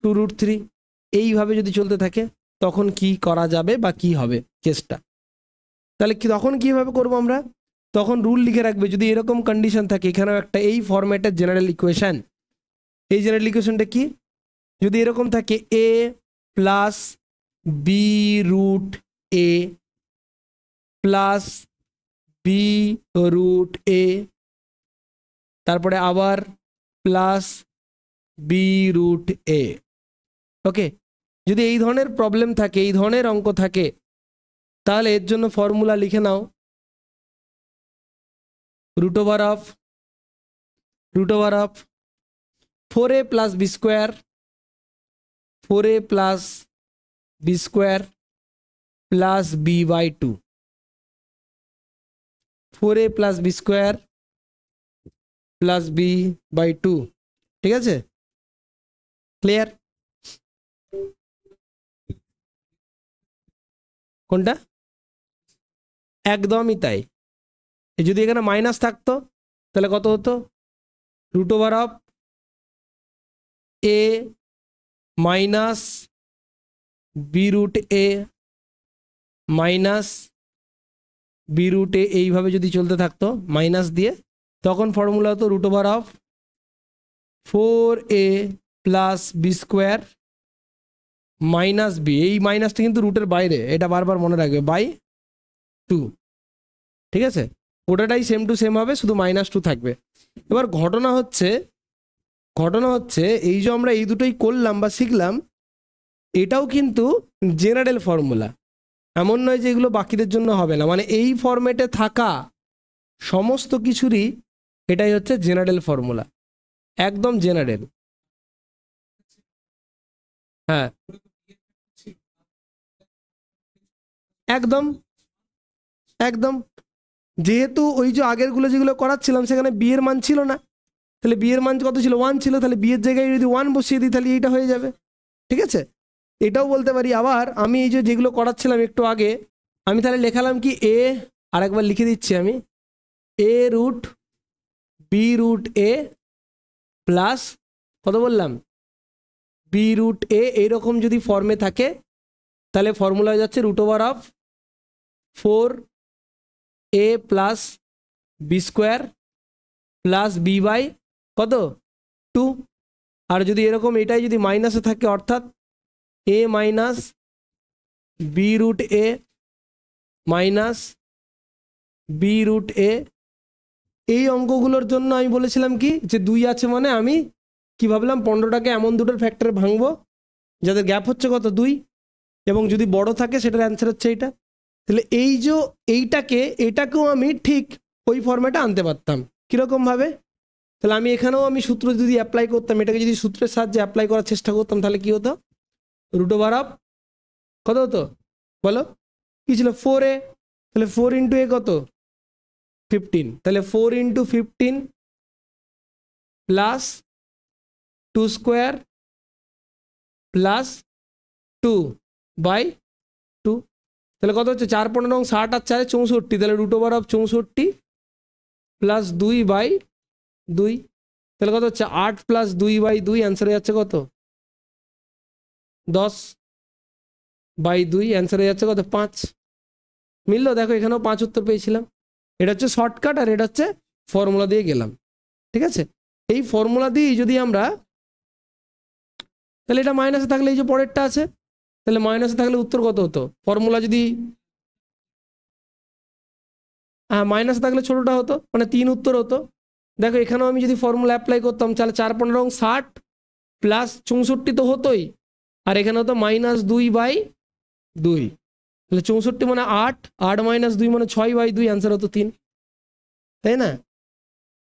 2√3, এইভাবে যদি চলতে থাকে, তখন কি করা যাবে বা কি হবে কেসটা? তাহলে কি তখন কিভাবে করব আমরা? তখন রুল লিখে রাখবে, যদি এরকম কন্ডিশন থাকে, এখানেও একটা এই ফরম্যাটের জেনারেল ইকুয়েশন। এই জেনারেল ইকুয়েশনটা কি? যদি এরকম থাকে a plus b√a plus b√a, তারপরে আবার প্লাস b√a। ওকে, যদি এই ধরনের প্রবলেম থাকে, এই ধরনের অঙ্ক থাকে, তাহলে এর জন্য ফর্মুলা লিখে নাও, root over of 4a plus B square, 4a plus B square plus b/2, 4a plus B square plus b/2। ঠিক আছে, ক্লিয়ার? কোনটা? একদমই তাই। যদি এখানে মাইনাস থাকতো তাহলে কত হতো, root over of a minus b√a minus b√a, এইভাবে যদি চলতে থাকতো মাইনাস দিয়ে, তখন ফর্মুলা হতো root over of 4a plus B square minus b, এই মাইনাসটা কিন্তু রুটের বাইরে, এটা বারবার মনে রাখবে, বাই 2। ঠিক আছে, ওটাটাই সেম টু সেম হবে, শুধু -2 থাকবে। এবার ঘটনা হচ্ছে এই যে আমরা এই দুটোই করলাম বা শিখলাম, এটাও কিন্তু জেনারেল ফর্মুলা, এমন নয় যে এগুলো বাকিদের জন্য হবে না। মানে এই ফরম্যাটে থাকা সমস্ত কিছুরই এটাই হচ্ছে জেনারেল ফর্মুলা, একদম জেনারেল। হ্যাঁ একদম একদম, যেহেতু ওই যে আগেরগুলো যেগুলো করাচ্ছিলাম সেখানে বি এর মান ছিল না, তাহলে বি এর মান কত ছিল, 1 ছিল, তাহলে বি এর জায়গায় যদি 1 বসিয়ে দিই তাহলে এইটা হয়ে যাবে। ঠিক আছে, এটাও বলতে পারি আবার আমি এই যে যেগুলো করাচ্ছিলাম একটু আগে, আমি তাহলে লেখালাম কি এ, আরেকবার লিখে দিচ্ছি আমি, এ রুট বি রুট এ প্লাস কত বললাম, বি রুট এ, এইরকম যদি ফর্মে থাকে তাহলে ফর্মুলা হয়ে যাচ্ছে root over of 4 a plus B square plus b by কত 2। আর যদি এরকম এটাই যদি মাইনাসে থাকে অর্থাৎ এ মাইনাস বি রুট এ মাইনাস বি রুট এ, এই অঙ্কগুলোর জন্য আমি বলেছিলাম কি যে 2 আছে মানে আমি কি ভাবলাম 15টাকে এমন দুটোর ফ্যাক্টরে ভাঙবো যাদের গ্যাপ হচ্ছে কত 2, এবং যদি বড় থাকে সেটার অ্যান্সার হচ্ছে এইটা। তাহলে এই যে এইটাকে এটাকেও আমি ঠিক ওই ফর্মেটে আনতে পারতাম, কীরকম ভাবে, তাহলে আমি এখানেও আমি সূত্র যদি অ্যাপ্লাই করতাম, এটাকে যদি সূত্রের সাহায্যে অ্যাপ্লাই করার চেষ্টা করতাম তাহলে কি হতো, রুট ওভার অফ কত হতো বলো, কি ছিল 4a, তাহলে 4 ইন্টু এ কত 15, তাহলে 4 into 15 plus 2 square plus 2 by 2, তাহলে কত হচ্ছে 4 15 60 আর 4 64, তাহলে root over of 64 plus 2 by 2, তাহলে কত হচ্ছে 8 প্লাস 2 বাই 2, অ্যান্সার হয়ে যাচ্ছে কত 10 বাই 2, অ্যান্সার হয়ে যাচ্ছে কত 5। মিললো, দেখো এখানেও 5 উত্তর পেয়েছিলাম। এটা হচ্ছে শর্টকাট আর এটা হচ্ছে ফর্মুলা দিয়ে গেলাম। ঠিক আছে, এই ফর্মুলা দিয়ে যদি আমরা, তাহলে এটা মাইনাসে থাকলে এই যে পরেরটা আছে, তাহলে মাইনাসে থাকলে উত্তর কত হতো, ফর্মুলা যদি হ্যাঁ মাইনাসে থাকলে ছোটটা হতো মানে 3 উত্তর হতো। দেখো এখানেও আমি যদি ফর্মুলা অ্যাপ্লাই করতাম তাহলে 4 15 60 প্লাস 64 তো হতোই, আর এখানে হতো মাইনাস 2 বাই 2, তাহলে 64 মানে 8, 8 মাইনাস 2 মানে 6 বাই 2, অ্যান্সার হতো 3, তাই না।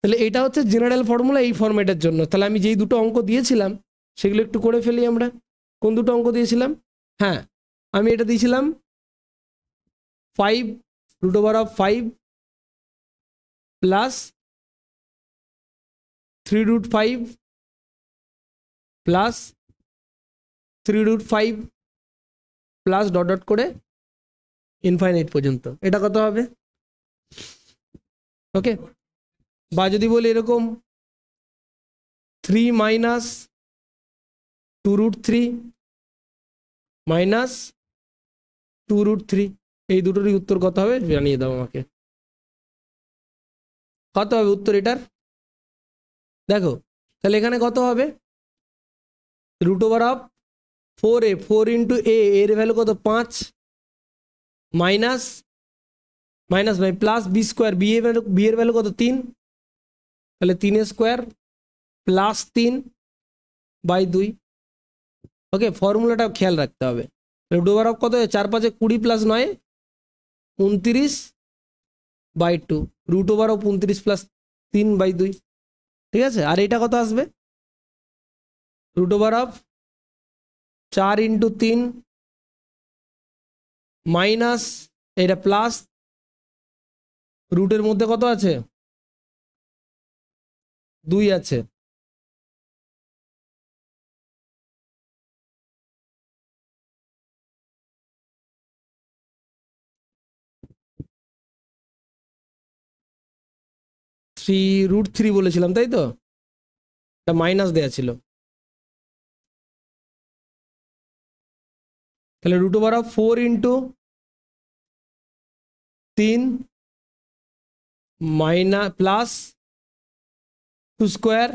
তাহলে এটা হচ্ছে জেনারেল ফর্মুলা এই ফর্মেটের জন্য। তাহলে আমি যেই দুটো অঙ্ক দিয়েছিলাম সেগুলো একটু করে ফেলি আমরা। কোন দুটো অঙ্ক দিয়েছিলাম, হ্যাঁ আমি এটা দিয়েছিলাম 5 root over of 5 plus 3 root 5 plus 3 root 5 plus dot dot করে ইনফাইনাইট পর্যন্ত, এটা কত হবে, ওকে। বা যদি বলি এরকম 3 মাইনাস 2 রুট 3 মাইনাস 2 রুট 3, এই দুটোরই উত্তর কত হবে জানিয়ে দাও আমাকে, কত হবে উত্তর এটার। দেখো তাহলে এখানে কত হবে, root over of 4a, 4 into A, এর ভ্যালু কত 5, minus minus by plus B square, B এর ভ্যালু কত 3, তাহলে 3 স্কোয়ার প্লাস 3 বাই 2, ওকে। ফর্মুলাটা খেয়াল রাখতে হবে, রুট ওভার অফ কত 4 5 20 plus 9 29 by 2, root over of 29 plus 3 by 2, ঠিক আছে। আর এটা কত আসবে, root over of 4 into 3 minus এটা প্লাস রুটের মধ্যে কত আছে 2 আছে, রুট 3 বলেছিলাম তাই তো, এটা মাইনাস দেওয়া ছিল, তাহলে root over of 4 into 3 minus plus 2 square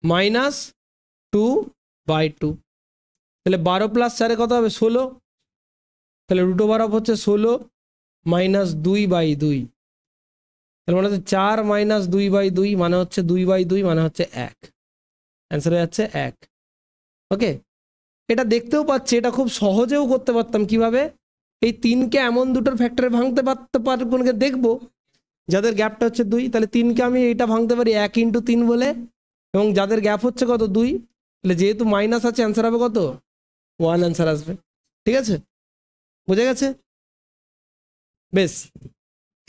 minus 2 by 2, তাহলে 12 প্লাস 4 কত হবে 16, তাহলে রুট ওভার অফ হচ্ছে 16 মাইনাস 2 বাই 2, তাহলে মানে হচ্ছে 4 মাইনাস 2 বাই 2 মানে হচ্ছে 2 বাই 2 মানে হচ্ছে 1, অ্যান্সার হয়ে যাচ্ছে 1, ওকে। এটা দেখতেও পাচ্ছি, এটা খুব সহজেও করতে পারতাম, কিভাবে এই 3কে এমন দুটোর ফ্যাক্টরে ভাঙতে পারতে পারবো দেখবো যাদের গ্যাপটা হচ্ছে 2, তাহলে 3কে আমি এটা ভাঙতে পারি 1 × 3 বলে, এবং যাদের গ্যাপ হচ্ছে কত 2, তাহলে যেহেতু মাইনাস আছে অ্যান্সার হবে কত 1 অ্যান্সার আসবে। ঠিক আছে, বুঝে গেছে? বেশ,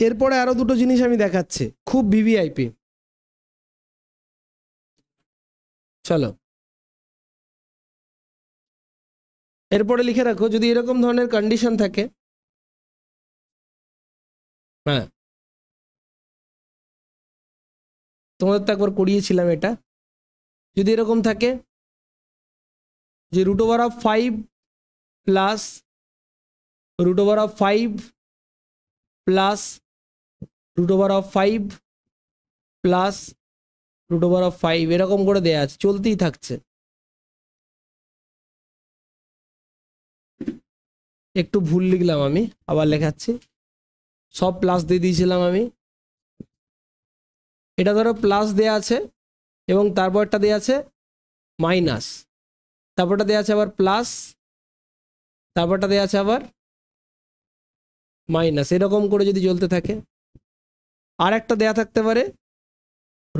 এরপরে আরো দুটো জিনিস আমি দেখাচ্ছি, খুব ভিভিআইপি। চলো, এরপরে লিখে রাখো, যদি এরকম ধরনের কন্ডিশন থাকে, হ্যাঁ তোমাদের তো একবার করিয়েছিলাম এটা, যদি এরকম থাকে যে √5 প্লাস √5 প্লাস √5 প্লাস √5 এরকম করে দেয়া আছে, চলতেই থাকছে। একটু ভুল লিখলাম আমি, আবার লেখাচ্ছি, সব প্লাস দিয়ে দিয়েছিলাম আমি। এটা ধরো প্লাস দেয়া আছে এবং তারপরটা দেয়া আছে মাইনাস, তারপরটা দেয়া আছে আবার প্লাস, তারপরটা দেয়া আছে আবার মাইনাস, এরকম করে যদি চলতে থাকে। আর একটা দেয়া থাকতে পারে √,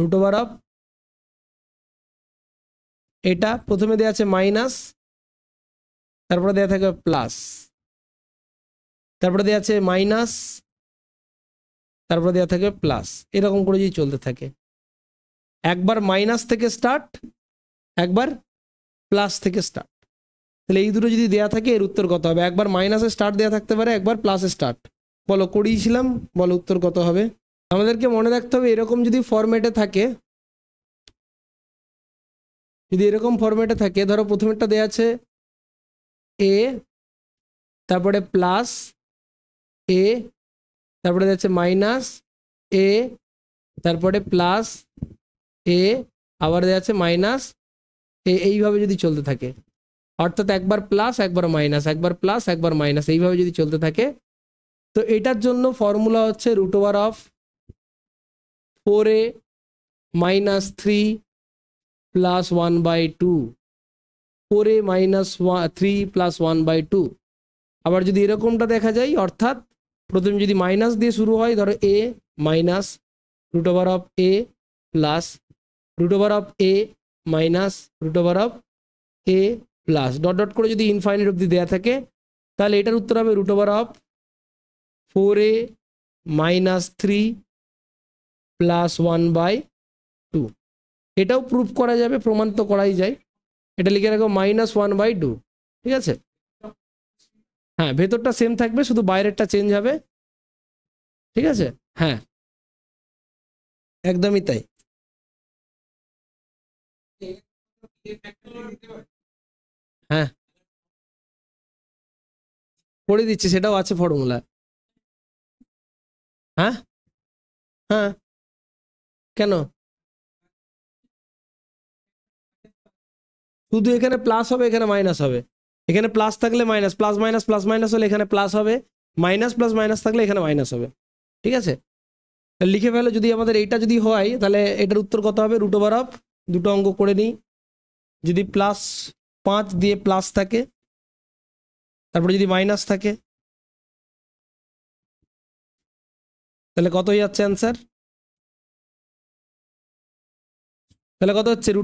এটা প্রথমে দেয়া আছে মাইনাস, তারপরে দেয়া থাকে প্লাস, তারপরে দেয়া আছে মাইনাস, তারপরে দেয়া থাকে প্লাস, এরকম করে যদি চলতে থাকে। একবার মাইনাস থেকে স্টার্ট, একবার প্লাস থেকে স্টার্ট, তাহলে এই দুটো যদি দেয়া থাকে এর উত্তর কত হবে? একবার মাইনাসে স্টার্ট দেয়া থাকতে পারে, একবার প্লাসে স্টার্ট। বলো, করিয়েছিলাম, বলো উত্তর কত হবে? আমাদেরকে মনে রাখতে হবে এরকম যদি ফরম্যাটে থাকে, যদি এরকম ফরম্যাটে থাকে, ধরো প্রথমেরটা দেয়া আছে এ, তারপরে প্লাস এ, তারপরে দেয়া আছে মাইনাস এ, তারপরে প্লাস এ, আবার দেয়া আছে মাইনাস এ, এইভাবে যদি চলতে থাকে, অর্থাৎ একবার প্লাস একবার মাইনাস, একবার প্লাস একবার মাইনাস, এইভাবে যদি চলতে থাকে, তো এটার জন্য ফর্মুলা হচ্ছে √4a - 3 + 1/2, 4a - 3 + 1/2। আবার যদি এরকমটা দেখা যায়, অর্থাৎ প্রথমে যদি মাইনাস দিয়ে শুরু হয়, ধরো a minus √a plus √a minus √a plus dot dot করে যদি ইনফাইনাইট অবধি দেয়া থাকে, তাহলে এটার উত্তর হবে √4a - 3 + 1/2। এটাও প্রুফ করা যাবে, প্রমাণ তো করাই যায়। এটা লিখে রাখো -1/2। ঠিক আছে, হ্যাঁ ভেতরটা সেম থাকবে, শুধু বাইরেরটা চেঞ্জ হবে। ঠিক আছে, হ্যাঁ একদমই তাই। হ্যাঁ করে দিচ্ছি, সেটাও আছে ফর্মুলা। হ্যাঁ হ্যাঁ, কেন? শুধু এখানে প্লাস হবে, এখানে মাইনাস হবে। এখানে প্লাস থাকলে minus, plus minus plus minus হলে এখানে প্লাস হবে, মাইনাস প্লাস মাইনাস থাকলে এখানে মাইনাস হবে। ঠিক আছে, লিখে ফেলো, যদি আমাদের এইটা যদি হয় তাহলে এটার উত্তর কত হবে? √, দুটো অঙ্ক করে নিই, যদি +5 দিয়ে প্লাস থাকে, তারপরে যদি মাইনাস থাকে, তাহলে কত হয়ে যাচ্ছে অ্যান্সার? তাহলে কত হচ্ছে? √,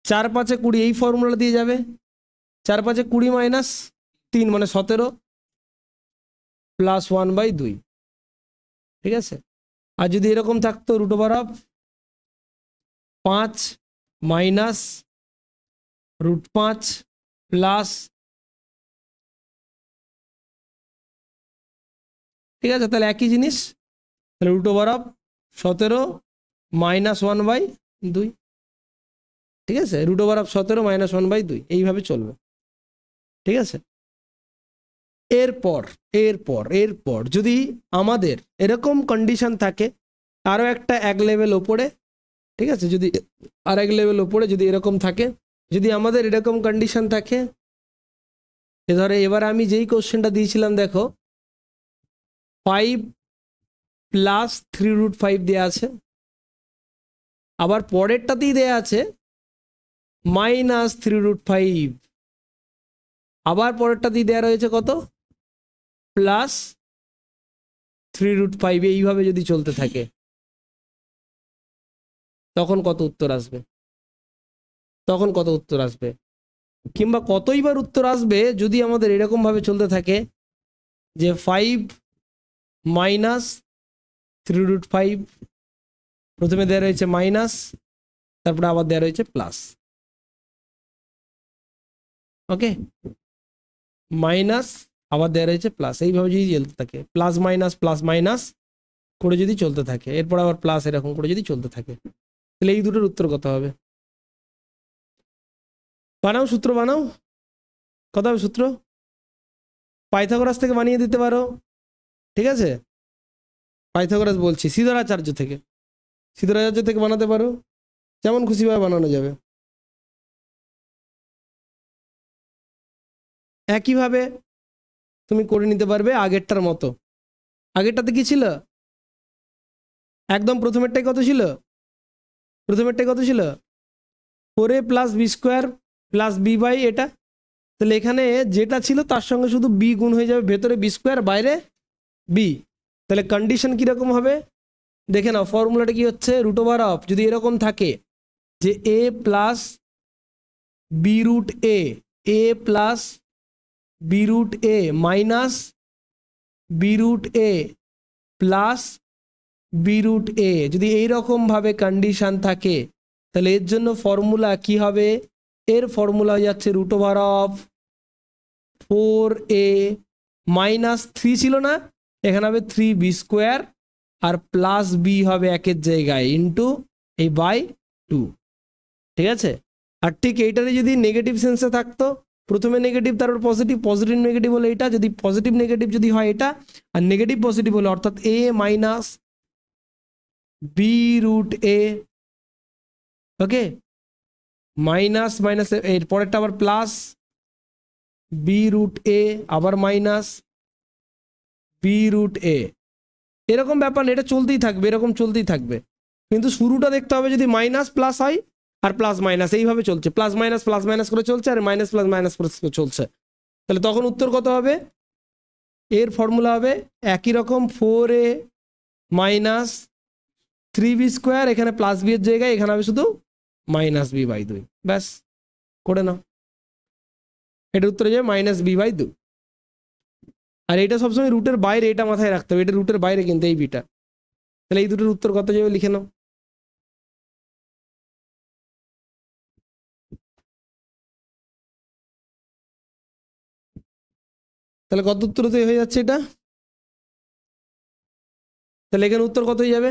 4 × 5 = 20, এই ফর্মুলা দিয়ে যাবে। 4 × 5 = 20 - 3 মানে 17 + 1/2। ঠিক আছে, আর যদি এরকম থাকতো √5 মাইনাস √5 প্লাস, ঠিক আছে, তাহলে একই জিনিস, তাহলে √17 - 1/2। ঠিক আছে, √17 - 1/2 এইভাবে চলবে। ঠিক আছে, এরপর এরপর এরপর যদি আমাদের এরকম কন্ডিশন থাকে, আরো একটা এক লেভেল ওপরে, ঠিক আছে, যদি আর এক লেভেল ওপরে যদি এরকম থাকে, যদি আমাদের এরকম কন্ডিশন থাকে, ধরে এবার আমি যেই কোশ্চেনটা দিয়েছিলাম, দেখো 5 + 3√5 দেয়া আছে, আবার পরেরটাতেই দেয়া আছে -3√5, আবার পরেরটাতেই দেয়া রয়েছে কত? 3√5 এইভাবে যদি চলতে থাকে তখন কত উত্তর আসবে? তখন কত উত্তর আসবে? কিংবা কতইবার উত্তর আসবে যদি আমাদের এরকম ভাবে চলতে থাকে যে 5 মাইনাস 3√5, প্রথমে দেওয়া রয়েছে মাইনাস, তারপরে আবার দেওয়া রয়েছে প্লাস। ওকে, মাইনাস আবার দেওয়া রয়েছে প্লাস, এইভাবে যদি চলতে থাকে প্লাস মাইনাস করে যদি চলতে থাকে, এরপর আবার প্লাস এরকম করে যদি চলতে থাকে, তাহলে এই দুটোর উত্তর কত হবে? বানাও, সূত্র বানাও। কত হবে সূত্র? পাইথাগোরাস থেকে বানিয়ে দিতে পারো, ঠিক আছে? পাইথাগোরাস বলছি, সিদ্ধারাচার্য থেকে বানাতে পারো, যেমন খুশিভাবে বানানো যাবে। একইভাবে তুমি করে নিতে পারবে আগেরটার মতো। আগেরটাতে কি ছিল? একদম প্রথমেরটাই কত ছিল? 4a plus B square plus b by এটা। তাহলে এখানে যেটা ছিল তার সঙ্গে শুধু বি গুণ হয়ে যাবে, ভেতরে বি স্কোয়ার বাইরে বি। তাহলে কন্ডিশন কিরকম হবে দেখে নাও, ফর্মুলাটা কি হচ্ছে? রুট ওভার অফ, যদি এরকম থাকে যে এ প্লাস বি রুট এ প্লাস বি রুট এ মাইনাস বি রুট এ প্লাস বি রুট এ, যদি এইরকম ভাবে কন্ডিশন থাকে তাহলে এর জন্য ফর্মুলা কি হবে? এর ফর্মুলা হয়ে যাচ্ছে root over of 4a minus 3 ছিল না, এখানে হবে 3b স্কোয়ার আর প্লাস বি হবে একের জায়গায় ইন্টু এই বাই 2, ঠিক আছে? আর ঠিক এইটারে যদি নেগেটিভ সেন্সে থাকতো, প্রথমে নেগেটিভ তারপর পজিটিভ, পজিটিভ নেগেটিভ হলে এটা, যদি পজিটিভ নেগেটিভ যদি হয় এটা, আর নেগেটিভ পজিটিভ হলে অর্থাৎ a minus b root a, okay, minus minus এর পরেরটা আবার প্লাস বি রুট এ আবার মাইনাস বি রুট এ, এরকম ব্যাপার, এটা চলতেই থাকবে, এরকম চলতেই থাকবে। কিন্তু শুরুটা দেখতে হবে যদি মাইনাস প্লাস হয় আর প্লাস মাইনাস এইভাবে চলছে, প্লাস মাইনাস করে চলছে আর মাইনাস প্লাস মাইনাস করে চলছে, তাহলে তখন উত্তর কত হবে? এর ফর্মুলা হবে একই রকম 4a মাইনাস 3b স্কোয়ার, এখানে প্লাস বি এর জায়গায় এখানে হবে শুধু মাইনাস বি বাই 2, ব্যাস করে নাও। এটা উত্তরে যাবে মাইনাস বি বাই 2। আর এটা সবসময় রুটের বাইরে, এটা মাথায় রাখতে হবে, এটা রুটের বাইরে কিন্তু এই বিটা। তাহলে এই দুটোর উত্তর কত যাবে লিখে নাও। তাহলে কত উত্তর হয়ে যাচ্ছে এটা? তাহলে এখানে উত্তর কত হয়ে যাবে?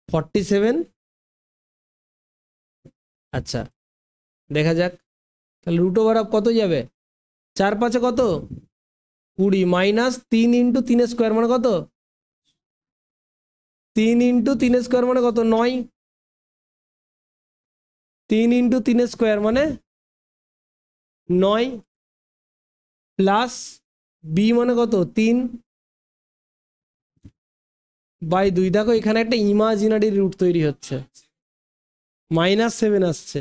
$47। আচ্ছা দেখা যাক, তাহলে রুট ওভার অফ কত যাবে? 4 5 কত? 20 মাইনাস 3 ইন্টু 3 স্কোয়ার মানে কত? 3 ইন্টু 3 স্কোয়ার মানে কত? 9। 3 ইন্টু 3 স্কোয়ার মানে 9 প্লাস বি মানে কত? 3 বাই 2। দেখো এখানে একটা ইমাজিনারি রুট তৈরি হচ্ছে, -7 আসছে,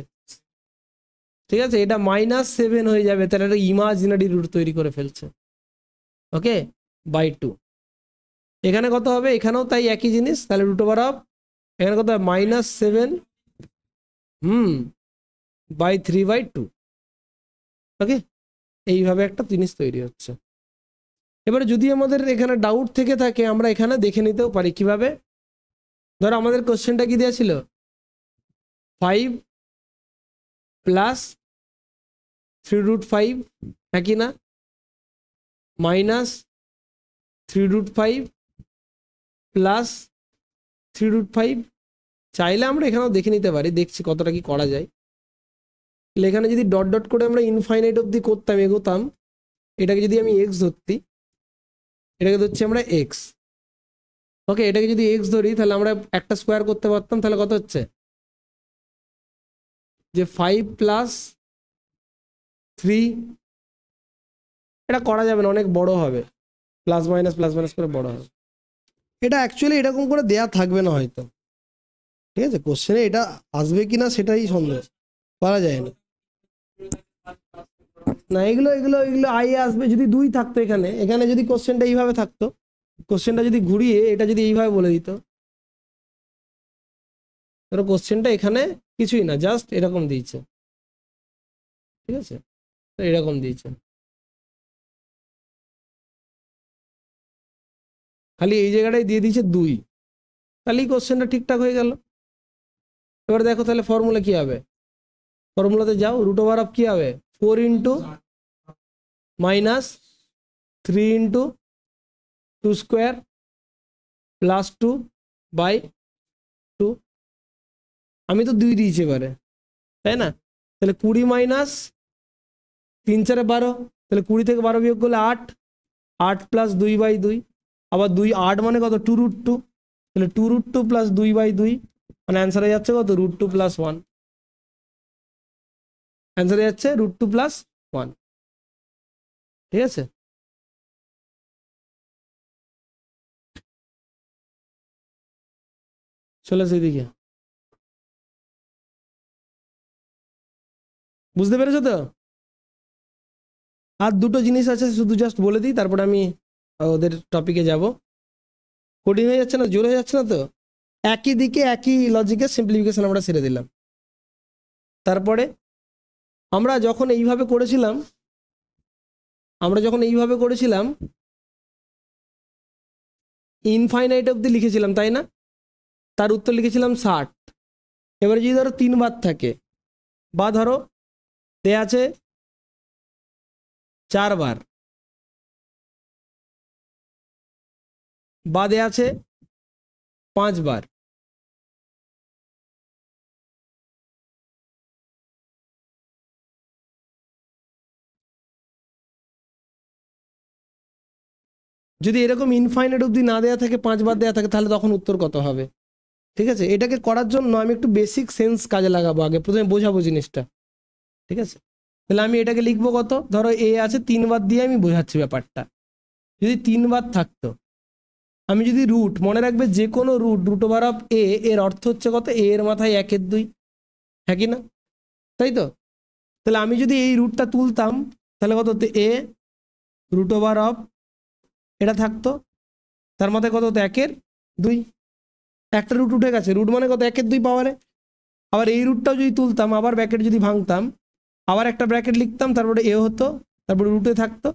ঠিক আছে? এটা -7 হয়ে যাবে, তাহলে একটা ইমাজিনারি রুট তৈরি করে ফেলছে, ওকে, বাই 2। এখানে কত হবে? এখানেও তাই একই জিনিস, তাহলে রুট ওভার অফ এখানে কত হবে? -7 বাই 3/2, ওকে, এইভাবে একটা জিনিস তৈরি হচ্ছে। এবারে যদি আমাদের এখানে ডাউট থেকে থাকে আমরা এখানে দেখে নিতেও পারি কিভাবে। ধরো আমাদের কোশ্চেনটা কি দেওয়া ছিল? 5 প্লাস 3√5, একই না, মাইনাস 3√5 প্লাস 3√5। চাইলে আমরা এখানেও দেখে নিতে পারি, দেখছি কতটা কি করা যায়। এখানে যদি ডট ডট করে আমরা ইনফাইনাইট অবধি করতাম, এগোতাম, এটাকে যদি আমি এক্স ধরতি, এটাকে ধরছি আমরা এক্স, ওকে, এটাকে যদি এক্স ধরি তাহলে আমরা একটা স্কোয়ার করতে পারতাম, তাহলে কত হচ্ছে? যে 5 প্লাস 3, এটা করা যাবে না, অনেক বড় হবে, প্লাস মাইনাস করে বড় হবে। এটা অ্যাকচুয়ালি এরকম করে দেয়া থাকবে না হয়তো, ঠিক আছে, কোশ্চেনে এটা আসবে কিনা সেটাই সন্দেহ, পারা যায় না। না এগুলো এগুলো এগুলো আই আসবে যদি 2 থাকতো এখানে, এখানে যদি কোশ্চেনটা এইভাবে থাকতো, কোশ্চেনটা যদি ঘুরিয়ে এটা যদি এইভাবে বলে দিত, ধরো কোশ্চেনটা এখানে কিছুই না, জাস্ট এরকম দিয়েছে, ঠিক আছে, তো এরকম দিয়েছে, খালি এই জায়গাটায় দিয়ে দিয়েছে 2, তাহলেই কোশ্চেনটা ঠিকঠাক হয়ে গেল। এবার দেখো তাহলে ফর্মুলা কি হবে, ফর্মুলাতে যাও, রুট ওভার অফ কি হবে 4 into minus 3 into 2 square plus 2 by 2, আমি তো 2 দিয়েছি এবারে, তাই না, তাহলে 20 মাইনাস 3 4 12, তাহলে 20 থেকে 12 বিয়োগ করলে 8, 8 প্লাস 2/2, আবার 2 8 মানে কত 2√2, তাহলে 2√2 প্লাস 2/2, মানে অ্যান্সার হয়ে যাচ্ছে কত √2 প্লাস 1, অ্যান্সার হয়ে যাচ্ছে √2 প্লাস 1, ঠিক আছে। চলে সেদিকে, বুঝতে পেরেছো তো। আর দুটো জিনিস আছে, শুধু জাস্ট বলে দিই, তারপরে আমি ওদের টপিকে যাব। কোডিং হয়ে যাচ্ছে না, জোর হয়ে যাচ্ছে না তো, একই দিকে একই লজিকের সিম্পলিফিকেশন আমরা ছেড়ে দিলাম। তারপরে আমরা যখন এইভাবে করেছিলাম, ইনফাইনাইট অব্দি লিখেছিলাম, তাই না, তার উত্তর লিখেছিলাম 60। এবারে যদি ধরো 3 বার থাকে, বা ধরো দেয়া আছে 4 বার, বা দেয়া আছে 5 বার, যদি এরকম ইনফাইনাইট অব্দি না দেয়া থাকে, 5 বার দেয়া থাকে, তাহলে তখন উত্তর কত হবে। ঠিক আছে, এটাকে করার জন্য আমি একটু বেসিক সেন্স কাজে লাগাবো, আগে প্রথমে বোঝাবো জিনিসটা, ঠিক আছে। তাহলে আমি এটাকে লিখবো কত, ধরো এ আছে 3 বার দিয়ে আমি বোঝাচ্ছি ব্যাপারটা, যদি 3 বার থাকতো, আমি যদি রুট, মনে রাখবে যে কোনো রুট ওভার অফ এ এর অর্থ হচ্ছে কত, এ এর মাথায় 1/2, হ্যাঁ কি না, তাই তো। তাহলে আমি যদি এই রুটটা তুলতাম, তাহলে কত হতো, এ রুট ওভার অফ এটা থাকতো, তার মাথায় কত হতো 1/2, একটা রুট উঠে গেছে, রুট মানে কত 1/2 পাওয়ারে। আবার এই রুটটাও যদি তুলতাম, আবার ব্র্যাকেট যদি ভাঙতাম, আবার একটা ব্র্যাকেট লিখতাম, তারপরে এ হতো, তারপরে রুটে থাকতো,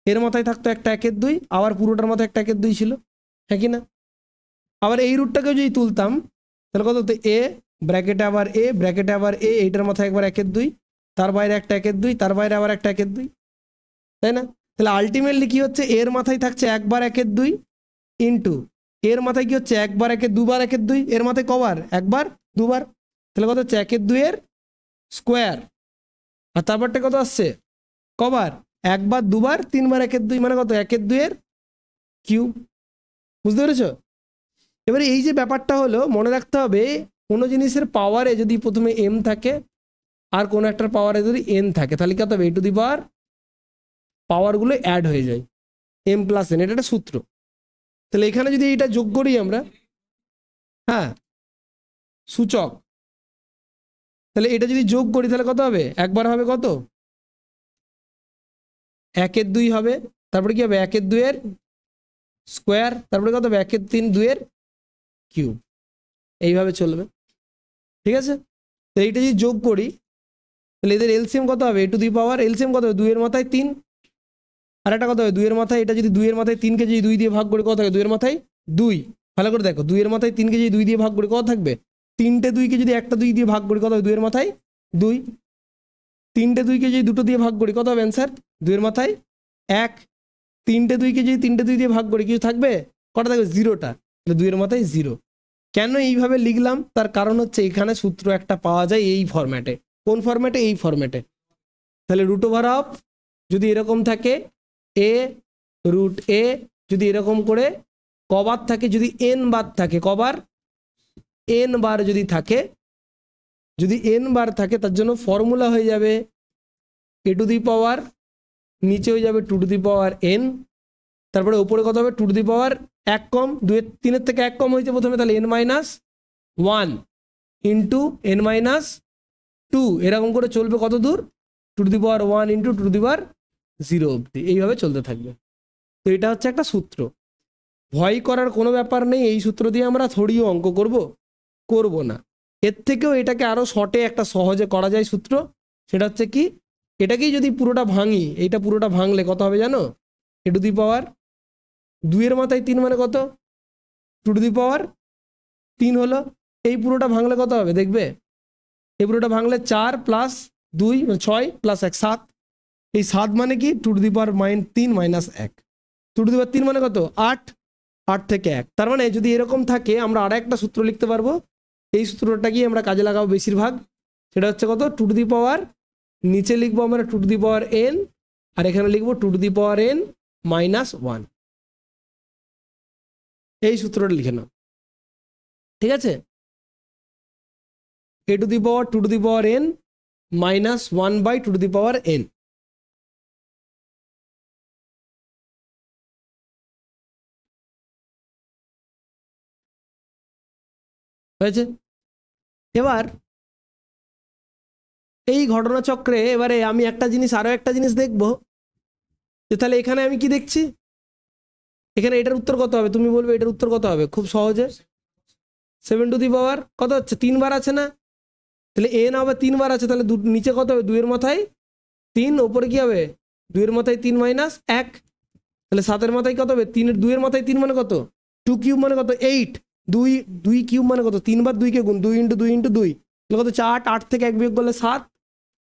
এর মাথায় থাকতো একটা 1/2, আবার পুরোটার মাথায় একটা 1/2 ছিল, হ্যাঁ কি না। আবার এই রুটটাকেও যদি তুলতাম, তাহলে কত হতো, এ ব্র্যাকেটে আবার এ ব্র্যাকেটে আবার এ, এইটার মাথায় একবার 1/2, তার বাইরে একটা 1/2, তার বাইরে আবার একটা 1/2, তাই না। তাহলে আলটিমেটলি কি হচ্ছে, এর মাথায় থাকছে একবার 1/2 ইন্টু এর মাথায় কি হচ্ছে একবার 2বার 1/2, এর মাথায় কবার একবার 2বার, তাহলে কত হচ্ছে 1/2 এর স্কোয়ার, আর তারপরটা কত আসছে কবার, একবার 2বার 3বার 1/2, মানে কত 1/2 এর কিউব। বুঝতে পেরেছ। এবারে এই যে ব্যাপারটা হলো, মনে রাখতে হবে কোনো জিনিসের পাওয়ারে যদি প্রথমে এম থাকে, আর কোনো একটার পাওয়ারে যদি এন থাকে, তাহলে কি হবে, টু দি পাওয়ার পাওয়ারগুলো অ্যাড হয়ে যায়, এম প্লাস এন, এটা একটা সূত্র। তাহলে এখানে যদি এটা যোগ করি আমরা, হ্যাঁ সূচক, তাহলে এটা যদি যোগ করি তাহলে কত হবে, একবার হবে কত 1/2 হবে, তারপরে কি হবে 1/2 এর স্কোয়ার, তারপরে কত হবে 1/3 2 এর কিউব, এইভাবে চলবে, ঠিক আছে। তো এইটা যদি যোগ করি, তাহলে এদের এলসিএম কত হবে, টু দি পাওয়ার এলসিএম কত হবে 2 এর মাথায় 3, আর একটা কত হবে 2 এর মাথায়, এটা যদি 2 এর মাথায় 3 কে যদি 2 দিয়ে ভাগ করি কত হবে, 2 এর মাথায় 2, ভালো করে দেখো, 2 এর মাথায় 3 কে যদি 2 দিয়ে ভাগ করি কত থাকবে, 3টে 2 কে যদি একটা 2 দিয়ে ভাগ করি কত হবে, 2 এর মাথায় 2, 3টে 2 কে যদি দুটো দিয়ে ভাগ করি কত হবে অ্যান্সার, 2 এর মাথায় 1, 3টে 2 কে যদি 3টে 2 দিয়ে ভাগ করি কিছু থাকবে, কটা থাকবে 0টা, তাহলে 2 এর মাথায় 0। কেন এইভাবে লিখলাম, তার কারণ হচ্ছে এখানে সূত্র একটা পাওয়া যায় এই ফরম্যাটে, কোন ফরম্যাটে, এই ফরম্যাটে। তাহলে রুট ওভার অফ যদি এরকম থাকে, এ রুট এ যদি এরকম করে কবার থাকে, যদি এন বার থাকে, কবার এন বার যদি থাকে, যদি এন বার থাকে, তার জন্য ফর্মুলা হয়ে যাবে এ টু দি পাওয়ার, নিচে হয়ে যাবে two to the power n, তারপরে উপরে কত হবে টু টু দি পাওয়ার 1 কম 2 3 থেকে 1 কম হয়েছে প্রথমে, তাহলে N minus 1 into n minus 2 এরকম করে চলবে কত দূর, two to the power 1 into two to the power 0 অবধি, এইভাবে চলতে থাকবে। তো এটা হচ্ছে একটা সূত্র, ভয় করার কোনো ব্যাপার নেই। এই সূত্র দিয়ে আমরা থোড়িও অঙ্ক করব না। এর থেকেও এটাকে আরো শর্টে একটা সহজে করা যায় সূত্র, সেটা হচ্ছে কি, এটাকেই যদি পুরোটা ভাঙি, এইটা পুরোটা ভাঙলে কত হবে জানো, এ টু দি পাওয়ার 2 এর মাথায় 3 মানে কত, টু টু দি পাওয়ার 3 হলো। এই পুরোটা ভাঙলে কত হবে দেখবে, এই পুরোটা ভাঙলে 4 প্লাস 2 6 প্লাস 1 7, এই 7 মানে কি, two to the power 3 minus 1, two to the power 3 মানে কত 8, 8 থেকে 1। তার মানে যদি এরকম থাকে আমরা আর একটা সূত্র লিখতে পারবো, এই সূত্রটা কি আমরা কাজে লাগাবো বেশিরভাগ, সেটা হচ্ছে কত, টু টু দি পাওয়ার, নিচে লিখবো আমরা two to the power n, আর এখানে লিখবো two to the power n minus 1। এই সূত্রটা লিখে নাও, ঠিক আছে, a to the power two to the power n minus 1 by two to the power n। হয়েছে। এবার এই ঘটনাচক্রে এবারে আমি একটা জিনিস, আরো একটা জিনিস দেখবো, যে তাহলে এখানে আমি কি দেখছি, এখানে এটার উত্তর কত হবে, তুমি বলবে এটার উত্তর কত হবে, খুব সহজে 7 টু দি পাওয়ার কত হচ্ছে, 3 বার আছে না, তাহলে n হবে 3 বার আছে, তাহলে নিচে কত হবে, 2 এর মাথায় 3, ওপরে কি হবে 2 এর মাথায় 3 মাইনাস 1, তাহলে 7 এর মাথায় কত হবে 3 এর 2 এর মাথায় 3 মানে কত, 2 কিউব মানে কত 8, 2 কিউব মানে কত, 3 বার 2 কে গুণ, 2 ইন্টু 2 ইন্টু 2, তাহলে কত 4, 8 থেকে 1 বিয়োগ করলে 7,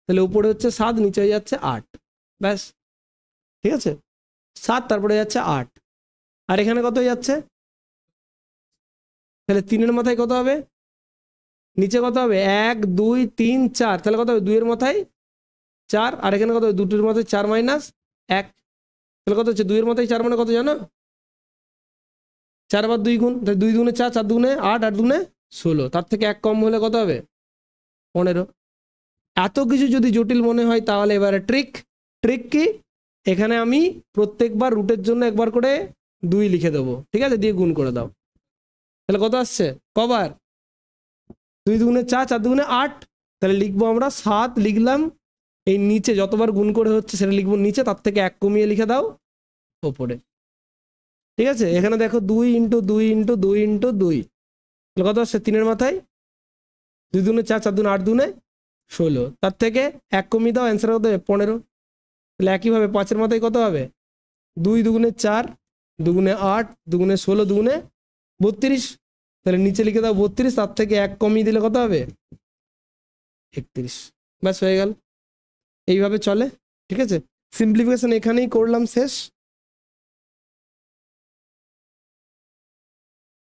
তাহলে উপরে হচ্ছে 7, নিচে হয়ে যাচ্ছে 8, ব্যাস, ঠিক আছে, 7 তারপরে যাচ্ছে 8, আর এখানে কত হয়ে যাচ্ছে, তাহলে 3 এর মাথায় কত হবে, নিচে কত হবে 1 2 3 4, তাহলে কত হবে 2 এর মাথায় 4, আর এখানে কত হবে 2 এর মাথায় 4 মাইনাস 1, তাহলে কত হচ্ছে 2 এর মাথায় 4 মানে কত জানো, 4 বার 2 গুণ, তাহলে 2 দুগুণে 4, 4 দুগুণে 8, 8 দুগুণে 16, তার থেকে 1 কম হলে কত হবে 15। এত কিছু যদি জটিল মনে হয় তাহলে এবারে ট্রিক কি, এখানে আমি প্রত্যেকবার রুটের জন্য একবার করে 2 লিখে দেবো, ঠিক আছে, দিয়ে গুণ করে দাও, তাহলে কত আসছে, কবার 2 দুগুণে 4, 4 দুগুণে 8, তাহলে লিখবো আমরা 7 লিখলাম, এই নিচে যতবার গুণ করে হচ্ছে সেটা লিখবো নিচে, তার থেকে 1 কমিয়ে লিখে দাও ওপরে, ঠিক আছে। এখানে দেখো 2 ইন্টু 2 ইন্টু 2 ইন্টু 2, তাহলে কত আসছে 3 এর মাথায় 2 দুগুণে 4, 4 দুগুণে 8 দুগুণে 16, তার থেকে 1 কমিয়ে দাও, অ্যান্সার কত হবে 15। তাহলে একইভাবে 5 এর মাথায় কত হবে, 2 দুগুণে 4, দুগুণে 8, দুগুণে 16, দুগুণে 32, তাহলে নিচে লিখে দাও 32, তার থেকে 1 কমিয়ে দিলে কত হবে 31, ব্যাস হয়ে গেল। এইভাবে চলে, ঠিক আছে, সিম্পলিফিকেশন এখানেই করলাম শেষ।